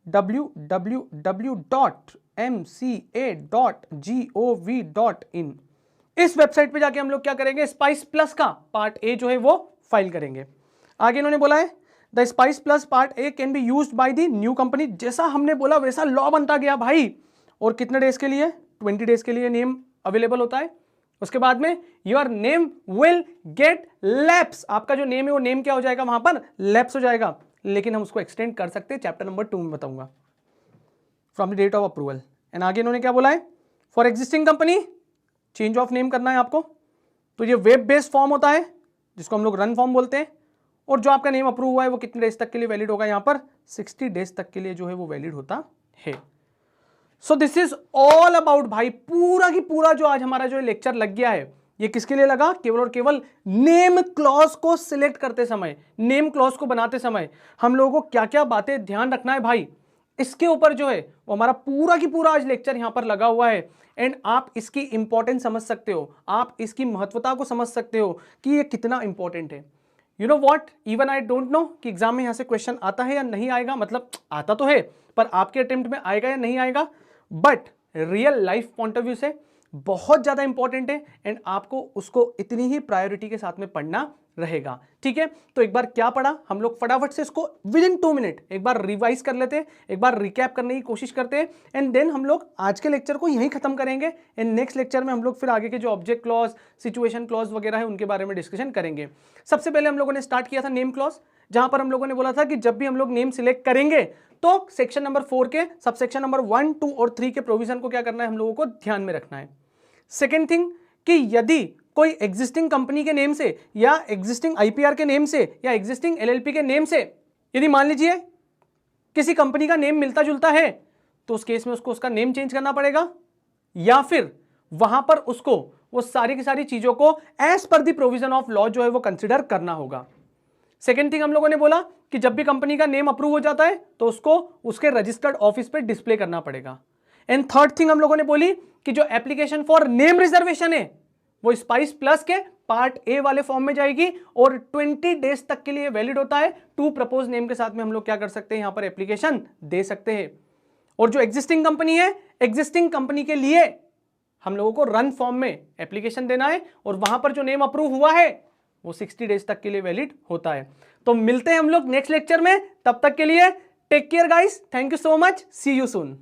www.mca.gov.in। इस वेबसाइट पे जाके हम लोग क्या करेंगे, स्पाइस प्लस का पार्ट ए जो है वो फाइल करेंगे। आगे इन्होंने बोला है the spice plus part A can be used by the new company. जैसा हमने बोला वैसा लॉ बनता गया भाई, और कितने डेज के लिए, 20 डेज के लिए नेम अवेलेबल होता है। उसके बाद में your name will get lapse, आपका जो नेम है वो नेम क्या हो जाएगा, वहां पर लैप्स हो जाएगा, लेकिन हम उसको एक्सटेंड कर सकते हैं, चैप्टर नंबर 2 में बताऊंगा, from the date of approval. And आगे इन्होंने क्या बोला है, for existing company change of name करना है आपको, तो ये वेब बेस्ड फॉर्म होता है जिसको हम लोग रन फॉर्म बोलते हैं, और जो आपका नेम अप्रूव हुआ है वो कितने डेज तक के लिए वैलिड होगा, यहां पर 60 डेज तक के लिए जो है वो वैलिड होता है। So this is all about भाई, पूरा की पूरा जो आज हमारा जो लेक्चर लग गया है ये किसके लिए लगा, केवल और केवल नेम क्लॉज को सिलेक्ट करते समय, नेम क्लॉज को बनाते समय हम लोगों को क्या क्या बातें ध्यान रखना है भाई, इसके ऊपर जो है वो हमारा पूरा की पूरा आज लेक्चर यहां पर लगा हुआ है। एंड आप इसकी इंपॉर्टेंस समझ सकते हो, आप इसकी महत्वता को समझ सकते हो कि ये कितना इंपॉर्टेंट है। You know what, even I don't know कि एग्जाम में यहां से क्वेश्चन आता है या नहीं आएगा, मतलब आता तो है पर आपके अटेम्प्ट में आएगा या नहीं आएगा, but real life point of view से बहुत ज्यादा इंपॉर्टेंट है एंड आपको उसको इतनी ही प्रायोरिटी के साथ में पढ़ना रहेगा। ठीक है, तो एक बार क्या पढ़ा हम लोग फटाफट से इसको विद इन 2 मिनट एक बार रिवाइज कर लेते हैं, एक बार रिकैप करने की कोशिश करते हैं, एंड देन हम लोग आज के लेक्चर को यहीं खत्म करेंगे। एंड नेक्स्ट लेक्चर में हम लोग फिर आगे के जो ऑब्जेक्ट क्लॉज, सिचुएशन क्लॉज वगैरह है उनके बारे में डिस्कशन करेंगे। सबसे पहले हम लोगों ने स्टार्ट किया था नेम क्लॉज, जहां पर हम लोगों ने बोला था कि जब भी हम लोग नेम सिलेक्ट करेंगे तो सेक्शन नंबर 4 के सब सेक्शन नंबर 1, 2 और 3 के प्रोविजन को क्या करना है, हम लोगों को ध्यान में रखना है। सेकेंड थिंग कि यदि कोई एग्जिस्टिंग कंपनी के नेम से या एग्जिस्टिंग IPR के नेम से या एग्जिस्टिंग LLP के नेम से यदि मान लीजिए किसी कंपनी का नेम मिलता जुलता है तो उस केस में उसको उसका नेम चेंज करना पड़ेगा, या फिर वहां पर उसको वो सारी की सारी चीजों को as per the provision of law जो है वो कंसिडर करना होगा। सेकेंड थिंग हम लोगों ने बोला कि जब भी कंपनी का नेम अप्रूव हो जाता है तो उसको उसके रजिस्टर्ड ऑफिस पे डिस्प्ले करना पड़ेगा। एंड थर्ड थिंग हम लोगों ने बोली कि जो एप्लीकेशन फॉर नेम रिजर्वेशन है वो स्पाइस प्लस के पार्ट ए वाले फॉर्म में जाएगी और 20 डेज तक के लिए वैलिड होता है। 2 प्रपोज नेम के साथ में हम लोग क्या कर सकते हैं, यहां पर एप्लीकेशन दे सकते हैं। और जो एग्जिस्टिंग कंपनी है, एग्जिस्टिंग कंपनी के लिए हम लोगों को रन फॉर्म में एप्लीकेशन देना है और वहां पर जो नेम अप्रूव हुआ है वो 60 डेज तक के लिए वैलिड होता है। तो मिलते हैं हम लोग नेक्स्ट लेक्चर में, तब तक के लिए take care guys, thank you so much, see you soon.